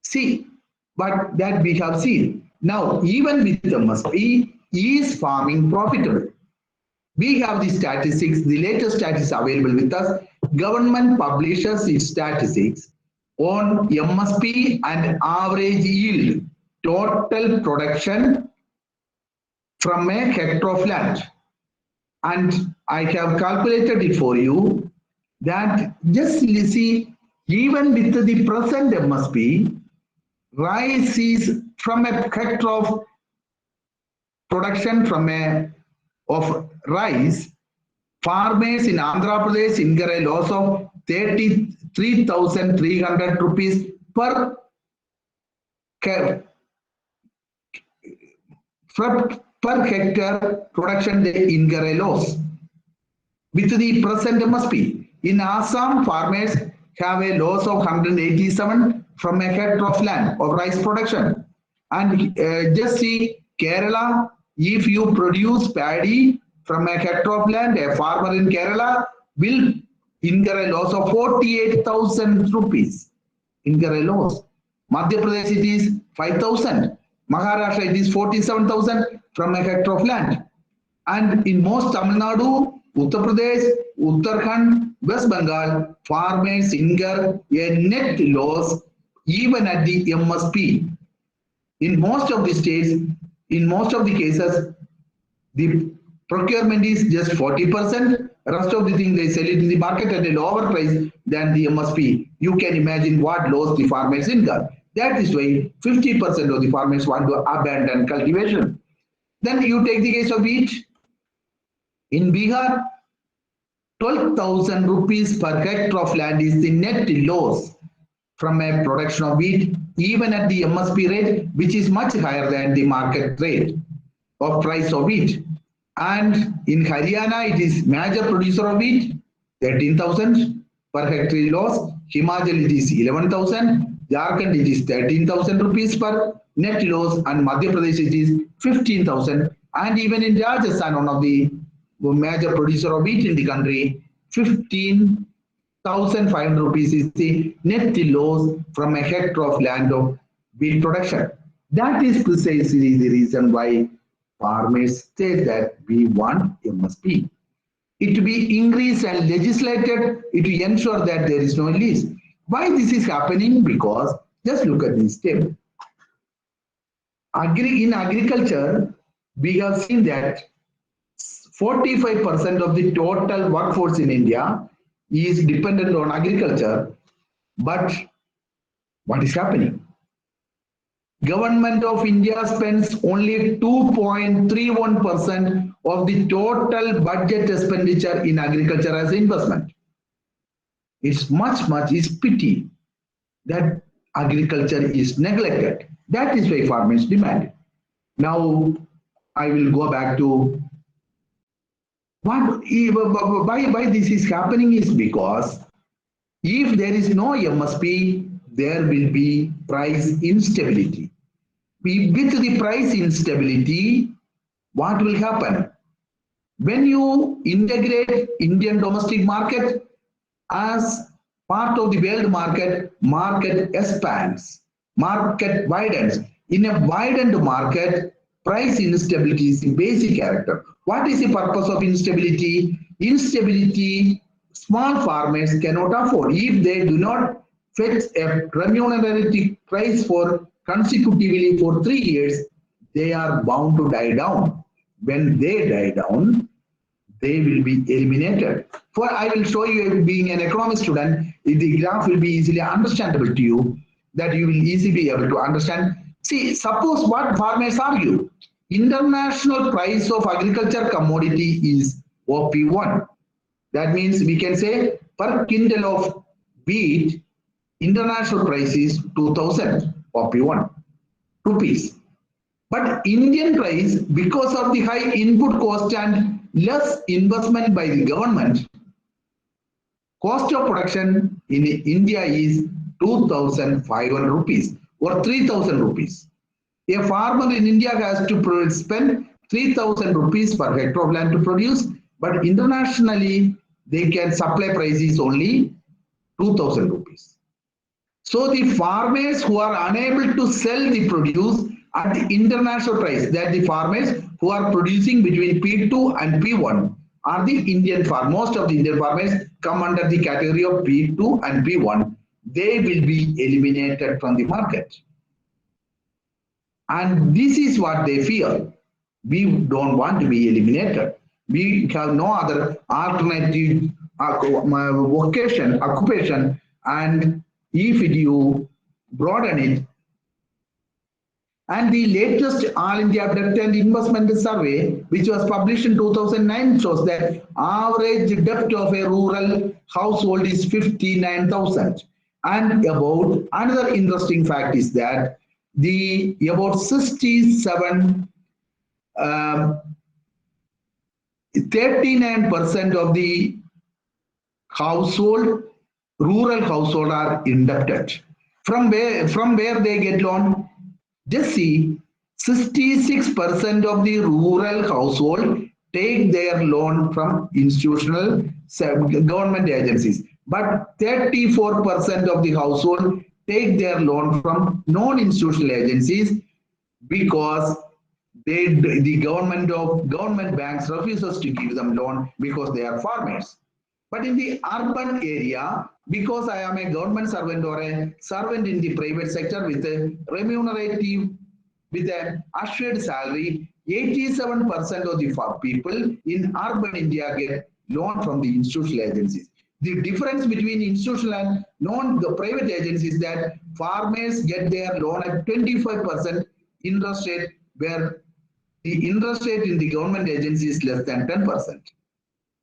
See, but that we have seen. Now, even with the MSP, is farming profitable? We have the statistics, the latest statistics available with us. Government publishes its statistics on MSP and average yield, total production from a hectare of land. And I have calculated it for you, that just see, even with the present MSP, rice is from a hectare of production of rice, farmers in Andhra Pradesh incur a loss of 33,300 rupees per hectare production. They incur a loss with the present MSP. In Assam, farmers have a loss of 187 from a hectare of land of rice production. And just see, Kerala, if you produce paddy from a hectare of land, a farmer in Kerala will incur a loss of 48,000 rupees. Incur a loss. Madhya Pradesh it is 5,000. Maharashtra it is 47,000 from a hectare of land. And in most Tamil Nadu, Uttar Pradesh, Uttarakhand, West Bengal, farmers incur a net loss even at the MSP. In most of the states, in most of the cases, the procurement is just 40%. Rest of the thing they sell it in the market at a lower price than the MSP. You can imagine what loss the farmers incur. That is why 50% of the farmers want to abandon cultivation. Then you take the case of wheat. In Bihar, 12,000 rupees per hectare of land is the net loss from a production of wheat, even at the MSP rate, which is much higher than the market rate of price of wheat. And in Haryana, it is major producer of wheat, 13,000 per hectare loss. Himachal, it is 11,000. Jharkhand, it is 13,000 rupees per net loss. And Madhya Pradesh, it is 15,000. And even in Rajasthan, one of the major producer of wheat in the country, 15,500 rupees is the net loss from a hectare of land of wheat production. That is precisely the reason why farmers say that we want MSP. It to be increased and legislated, it will ensure that there is no lease. Why this is happening? Because just look at this step. In agriculture, we have seen that 45% of the total workforce in India is dependent on agriculture. But what is happening? Government of India spends only 2.31% of the total budget expenditure in agriculture as investment. It's it's pity that agriculture is neglected. That is why farmers demand it. Now, I will go back to why this is happening is because if there is no MSP, there will be price instability. With the price instability, what will happen? When you integrate Indian domestic market as part of the world market, market expands, market widens. In a widened market, price instability is the basic character. What is the purpose of instability? Instability, small farmers cannot afford. If they do not fetch a remunerative price for consecutively for 3 years, they are bound to die down. When they die down, they will be eliminated. For I will show you, being an economics student, the graph will be easily understandable to you, that you will easily be able to understand. See, suppose what farmers argue, international price of agriculture commodity is OP1. That means we can say per quintal of wheat, international price is 2000 OP1 rupees. But Indian price, because of the high input cost and less investment by the government, cost of production in India is 2,500 rupees or 3,000 rupees. A farmer in India has to spend 3,000 rupees per hectare of land to produce, but internationally they can supply price is only 2,000 rupees. So the farmers who are unable to sell the produce at the international price, that the farmers who are producing between P2 and P1 are the Indian farmers. Most of the Indian farmers come under the category of P2 and P1. They will be eliminated from the market. And this is what they fear. We don't want to be eliminated. We have no other alternative vocation, occupation, and if you broaden it, and the latest All India Debt and Investment Survey, which was published in 2009, shows that average debt of a rural household is 59,000. And about another interesting fact is that the about 39% of the household, rural household, are indebted. From where they get loan? Just see, 66% of the rural household take their loan from institutional government agencies, but 34% of the household take their loan from non-institutional agencies because the government banks refuses to give them loan because they are farmers. But in the urban area, because I am a government servant or a servant in the private sector with a remunerative, with an assured salary, 87% of the people in urban India get loan from the institutional agencies. The difference between institutional and the private agencies is that farmers get their loan at 25% interest rate, where the interest rate in the government agency is less than 10%.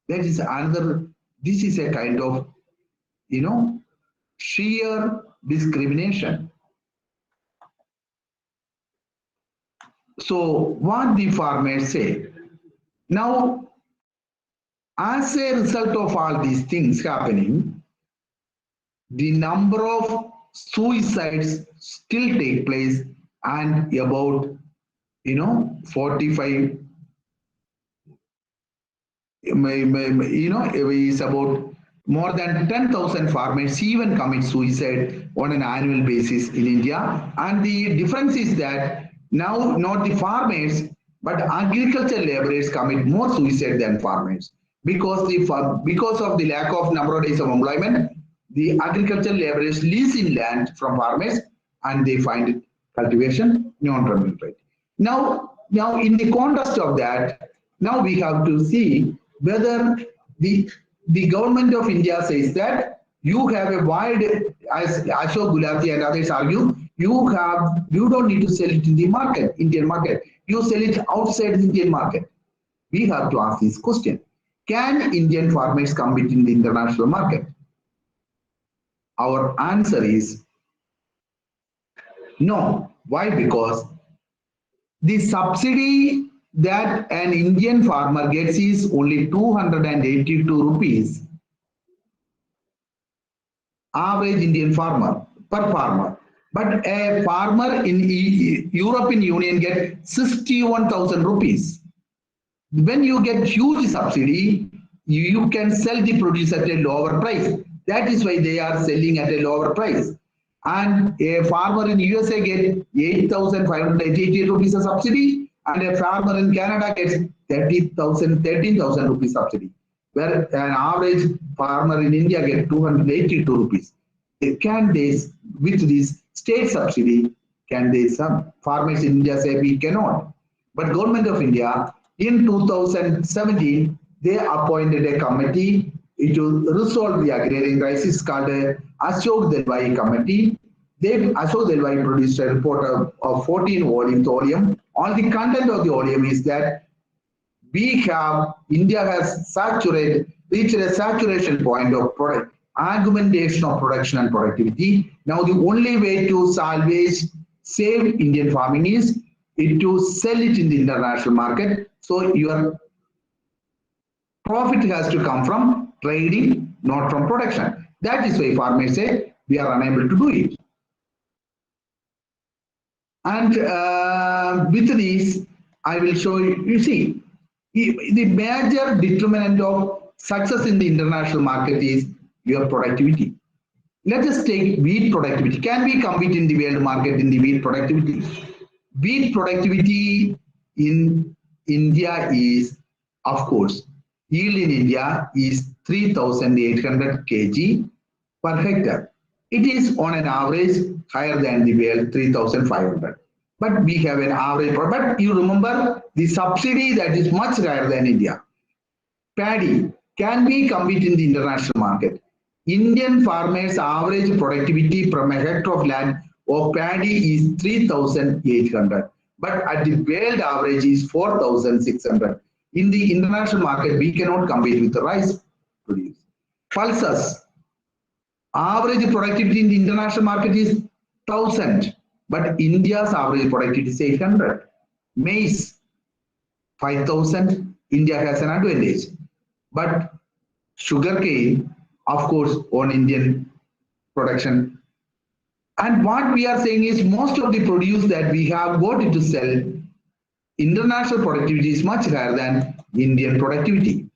That is another. This is a kind of, sheer discrimination. So what the farmers say? Now, as a result of all these things happening, the number of suicides still take place, and about 45 is about more than 10,000 farmers even commit suicide on an annual basis in India. And the difference is that now not the farmers but agricultural laborers commit more suicide than farmers, because of the lack of number of days of employment. The agricultural laborers lease in land from farmers and they find it cultivation non-remunerative. Now in the contrast of that, Now we have to see whether the government of India says that you have a wide, as Ashok Gulati and others argue, you don't need to sell it in the market, Indian market. You sell it outside the Indian market. We have to ask this question. Can Indian farmers compete in the international market? Our answer is no. Why? Because the subsidy that an Indian farmer gets is only 282 rupees, average Indian farmer per farmer. But a farmer in European Union gets 61,000 rupees. When you get huge subsidy, you can sell the produce at a lower price. That is why they are selling at a lower price. And a farmer in USA gets 8,588 rupees of subsidy, and a farmer in Canada gets 13,000 rupees subsidy, where an average farmer in India gets 282 rupees. Can they, with this state subsidy, can they, some farmers in India say we cannot? But government of India in 2017, they appointed a committee to resolve the agrarian crisis called Ashok Delvai Committee. Ashok Delvai produced a report of 14 volumes volume. All the content of the volume is that India has reached a saturation point of augmentation of production and productivity. Now the only way to save Indian farming is to sell it in the international market. So your profit has to come from trading, not from production. That is why farmers say we are unable to do it. And with this, I will show you, you see, the major determinant of success in the international market is your productivity. Let us take wheat productivity. Can we compete in the world market in the wheat productivity? Wheat productivity in India is, of course, yield in India is 3,800 kg per hectare. It is on an average higher than the world, 3,500. But we have an average, but you remember the subsidy that is much higher than India. Paddy, can we compete in the international market? Indian farmers' average productivity per hectare of land of paddy is 3,800, but at the world average is 4,600. In the international market, we cannot compete with the rice produced. Pulses, average productivity in the international market is 1,000, but India's average productivity is 800. Maize, 5,000, India has an advantage. But sugarcane, of course, on Indian production. And what we are saying is most of the produce that we have got to sell, international productivity is much higher than Indian productivity.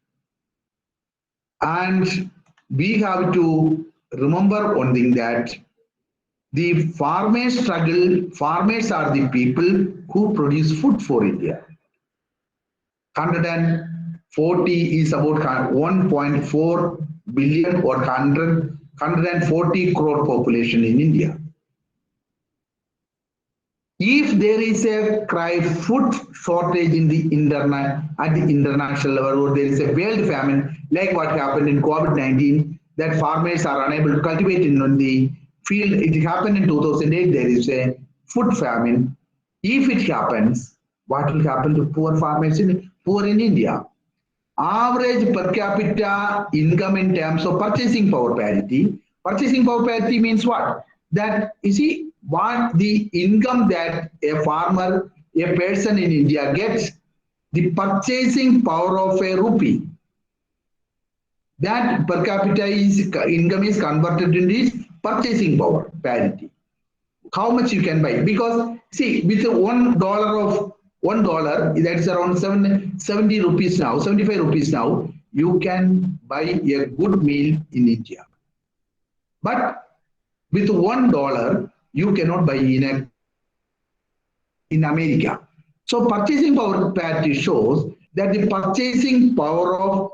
And we have to remember one thing, that the farmers struggle, farmers are the people who produce food for India. 140 is about 1.4 billion or 140 crore population in India. If there is a food shortage in the at the international level, or there is a world famine like what happened in COVID-19, that farmers are unable to cultivate in the field. It happened in 2008. There is a food famine. If it happens, what will happen to poor farmers in India? Average per capita income in terms of purchasing power parity. Purchasing power parity means what? That, you see, what the income that a farmer, a person in India gets, the purchasing power of a rupee, that per capita income is converted into purchasing power parity. How much you can buy? Because see, with $1 that is around 70 rupees now, 75 rupees now, you can buy a good meal in India. But with $1, you cannot buy in America. So purchasing power parity shows that the purchasing power of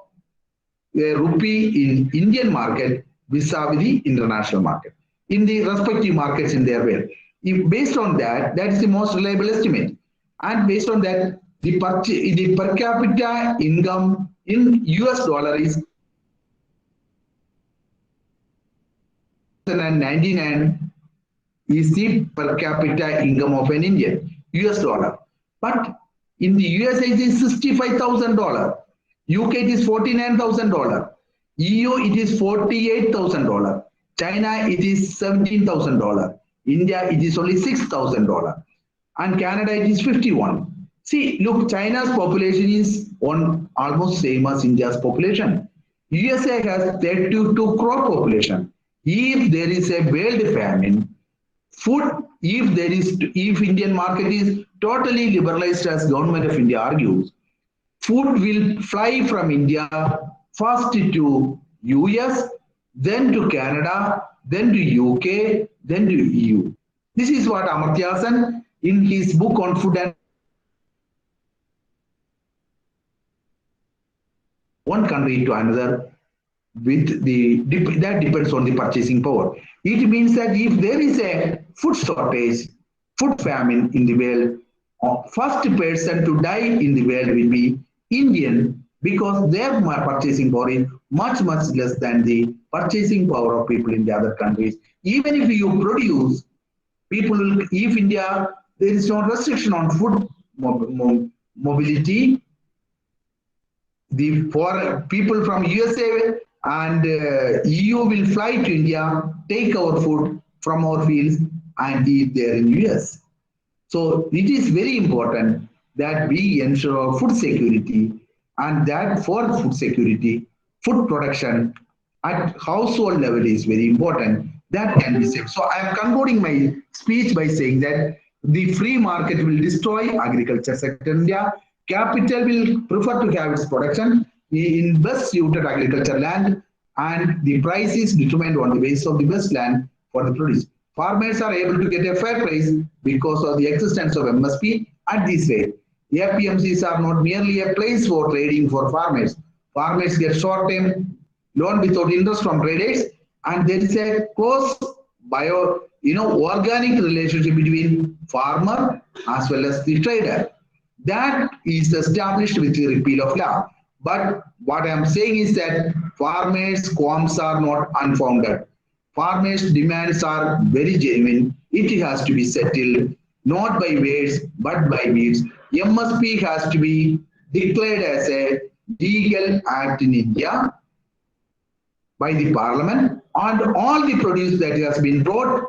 a rupee in Indian market vis-a-vis the international market, in the respective markets in their way. If based on that, that is the most reliable estimate. And based on that, the per capita income in US dollar is 1,099 is the per capita income of an Indian, US dollar. But in the USA it is $65,000. UK it is $49,000. EU it is $48,000. China it is $17,000. India it is only $6,000. And Canada it is 51. See, look, China's population is on almost same as India's population. USA has 32 crore population. If there is a world famine, food, if Indian market is totally liberalized as government of India argues, food will fly from India first to US, then to Canada, then to UK, then to EU. This is what Amartya Sen in his book on food and one country to another with that depends on the purchasing power. It means that if there is a food shortage, food famine in the world, first person to die in the world will be Indian, because their purchasing power is much less than the purchasing power of people in the other countries. Even if you produce, people will, if India, there is no restriction on food mobility, for people from USA and EU will fly to India, take our food from our fields and eat there in US. So it is very important that we ensure our food security, and that for food security, food production at household level is very important. That can be said. So I am concluding my speech by saying that the free market will destroy agriculture sector in India. Capital will prefer to have its production in best suited agriculture land, and the price is determined on the basis of the best land for the produce. Farmers are able to get a fair price because of the existence of MSP at this rate. APMCs are not merely a place for trading for farmers. Farmers get short-term loan without interest from traders, and there is a close organic relationship between farmer as well as the trader. That is established with the repeal of law. But what I am saying is that farmers' qualms are not unfounded. Farmers' demands are very genuine. It has to be settled not by words but by deeds. MSP has to be declared as a legal act in India by the parliament, and all the produce that has been brought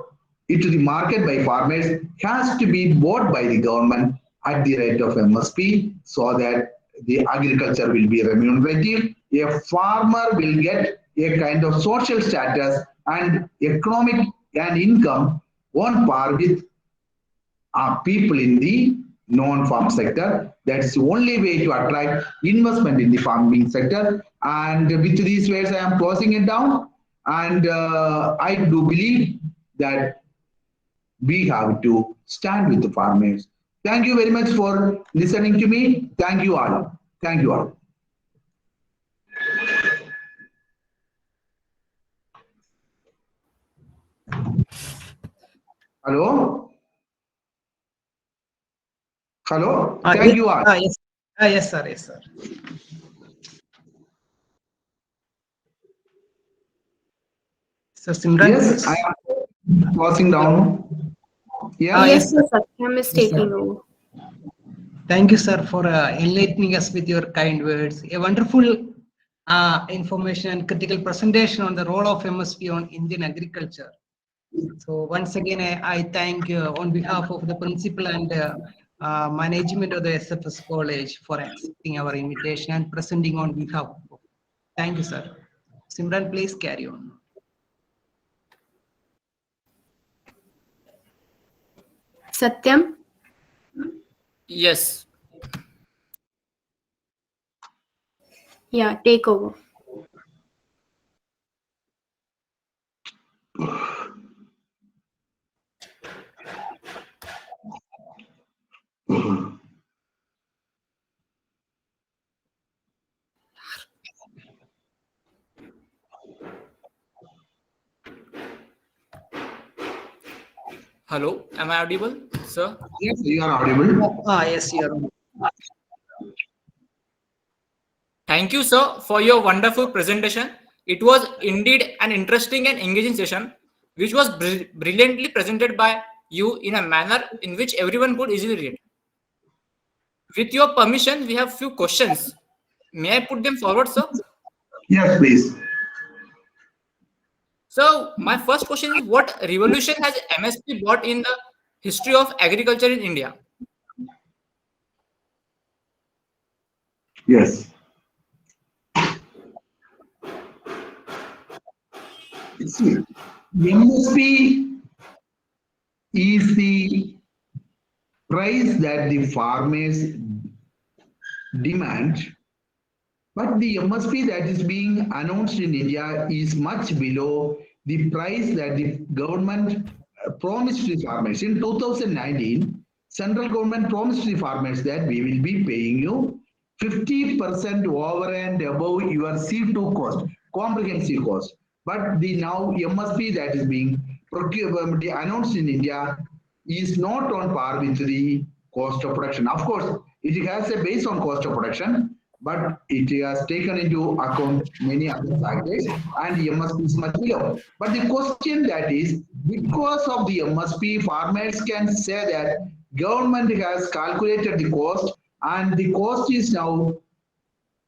into the market by farmers has to be bought by the government at the rate of MSP, so that the agriculture will be remunerative. A farmer will get a kind of social status and economic and income on par with people in the non-farm sector. That's the only way to attract investment in the farming sector. And with these words, I am closing it down. And I do believe that we have to stand with the farmers. Thank you very much for listening to me. Thank you all. Thank you all. Hello? Hello? Thank you all. Yes. Yes, sir. Yes, sir. So, Simran, Yes, I am closing down. Yeah. Yes, yes, sir. Satyam is taking over. Thank you, sir, for enlightening us with your kind words. A wonderful information and critical presentation on the role of MSP on Indian agriculture. So once again, I thank on behalf of the principal and management of the SFS College for accepting our invitation and presenting on behalf of. Thank you, sir. Simran, please carry on. Satyam? Yes. Yeah, take over. Hello, am I audible, sir? Yes, you are audible. Yes, you are. Thank you, sir, for your wonderful presentation. It was indeed an interesting and engaging session, which was brilliantly presented by you in a manner in which everyone could easily read. With your permission, we have few questions. May I put them forward, sir? Yes, please. So, my first question is, what revolution has MSP brought in the history of agriculture in India? Yes. See, MSP is the price that the farmers demand, but the MSP that is being announced in India is much below the price that the government promised to farmers. In 2019, central government promised to farmers that we will be paying you 50% over and above your C2 cost, comprehensive cost. But the now MSP that is being announced in India is not on par with the cost of production. Of course, it has a base on cost of production, but it has taken into account many other factors, and the MSP is much below. But the question that is, because of the MSP, farmers can say that government has calculated the cost, and the cost is now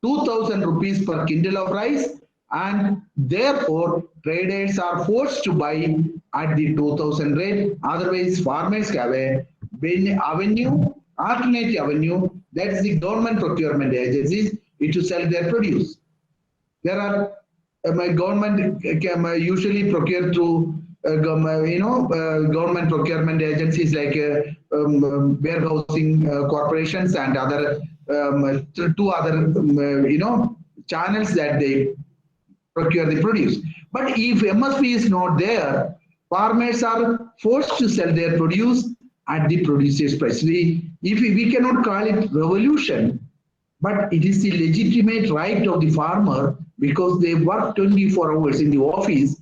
2,000 rupees per quintal of rice, and therefore traders are forced to buy at the 2,000 rate. Otherwise, farmers have a alternative avenue, that is the government procurement agencies, to sell their produce. There are government usually procure through government procurement agencies like warehousing corporations and other two other channels that they procure the produce. But if MSP is not there, farmers are forced to sell their produce at the producer's price. We cannot call it revolution, but it is the legitimate right of the farmer, because they work 24 hours in the office.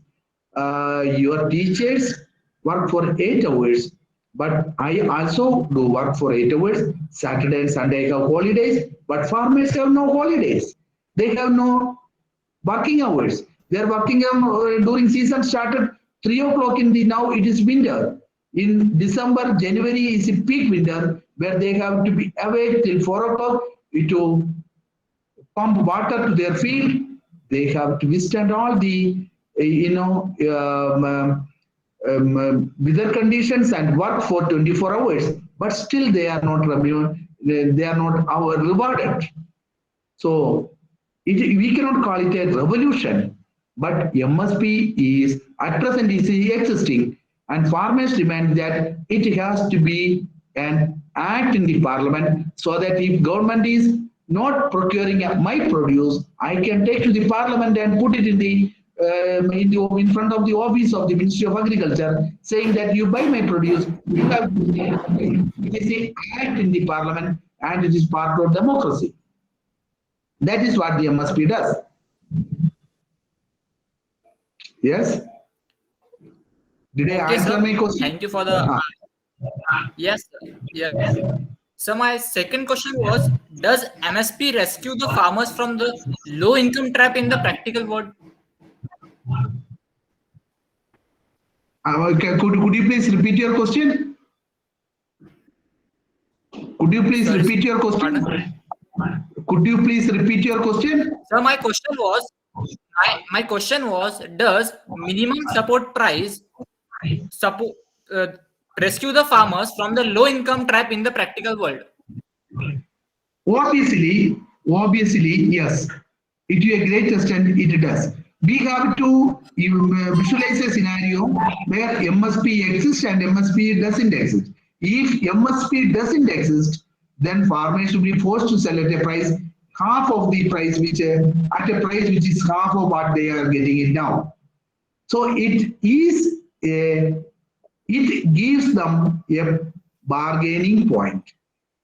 Your teachers work for 8 hours, but I also do work for 8 hours. Saturday and Sunday I have holidays, but farmers have no holidays. They have no working hours. They are working during season started 3 o'clock in the, now it is winter. In December, January is a peak winter where they have to be awake till 4 o'clock to pump water to their field. They have to withstand all the weather conditions and work for 24 hours, but still they are not rewarded. So we cannot call it a revolution, but MSP is at present is existing, and farmers demand that it has to be an act in the parliament, so that if government is not procuring my produce, I can take to the parliament and put it in the in front of the office of the Ministry of Agriculture, saying that you buy my produce, you have to it is an act in the parliament, and it is part of democracy. That is what the MSP does. Yes? Did I answer my question? Thank you for the... Yes, sir. Yes. So my second question was, does MSP rescue the farmers from the low income trap in the practical world? Could you please repeat your question? Could you please repeat your question? Pardon? Could you please repeat your question? So my question was, does minimum support price rescue the farmers from the low income trap in the practical world? Obviously, yes. It to a great extent it does. We have to visualize a scenario where MSP exists and MSP doesn't exist. If MSP doesn't exist, then farmers should be forced to sell at a price half of the price, which is half of what they are getting it now. So it gives them a bargaining point.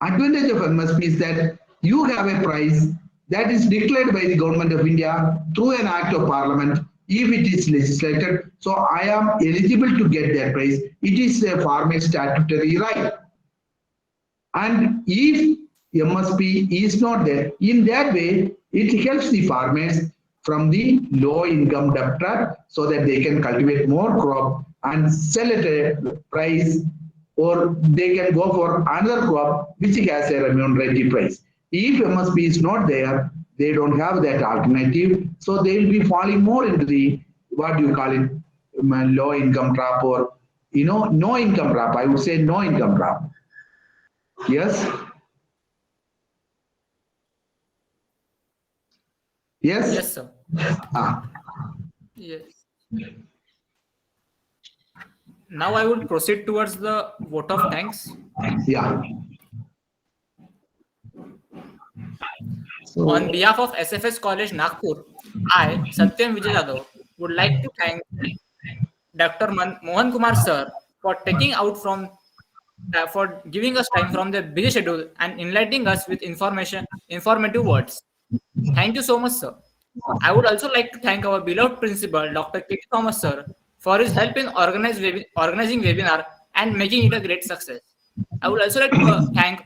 Advantage of MSP is that you have a price that is declared by the government of India through an act of parliament, if it is legislated. So I am eligible to get that price. It is a farmer's statutory right. And if MSP is not there. In that way, it helps the farmers from the low income debt trap so that they can cultivate more crop and sell at a price, or they can go for another crop which has a remunerative price. If MSP is not there, they don't have that alternative, so they will be falling more into the, what you call it, low income trap, or no income trap. I would say no income trap. Yes. Yes. Yes, sir. Ah, Yes. Now I would proceed towards the vote of thanks. yeah. So, On behalf of SFS College Nagpur, I, Satyam Vijay Yadav, would like to thank Dr. Mohan Kumar sir for taking out from for giving us time from their busy schedule and enlightening us with informative words. Thank you so much, sir. I would also like to thank our beloved principal, Dr. K. Thomas sir, for his help in organizing webinar and making it a great success. I would also like to thank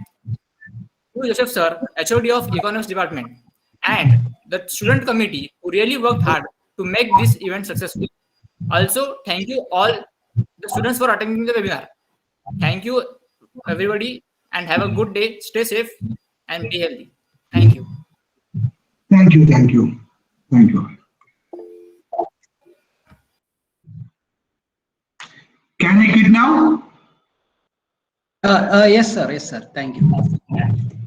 Joseph sir, HOD of Economics Department, and the student committee who really worked hard to make this event successful. Also, thank you all the students for attending the webinar. Thank you, everybody, and have a good day. Stay safe and be healthy. Thank you. Thank you. Thank you. Thank you. Can I quit now? yes, sir. Yes, sir. Thank you.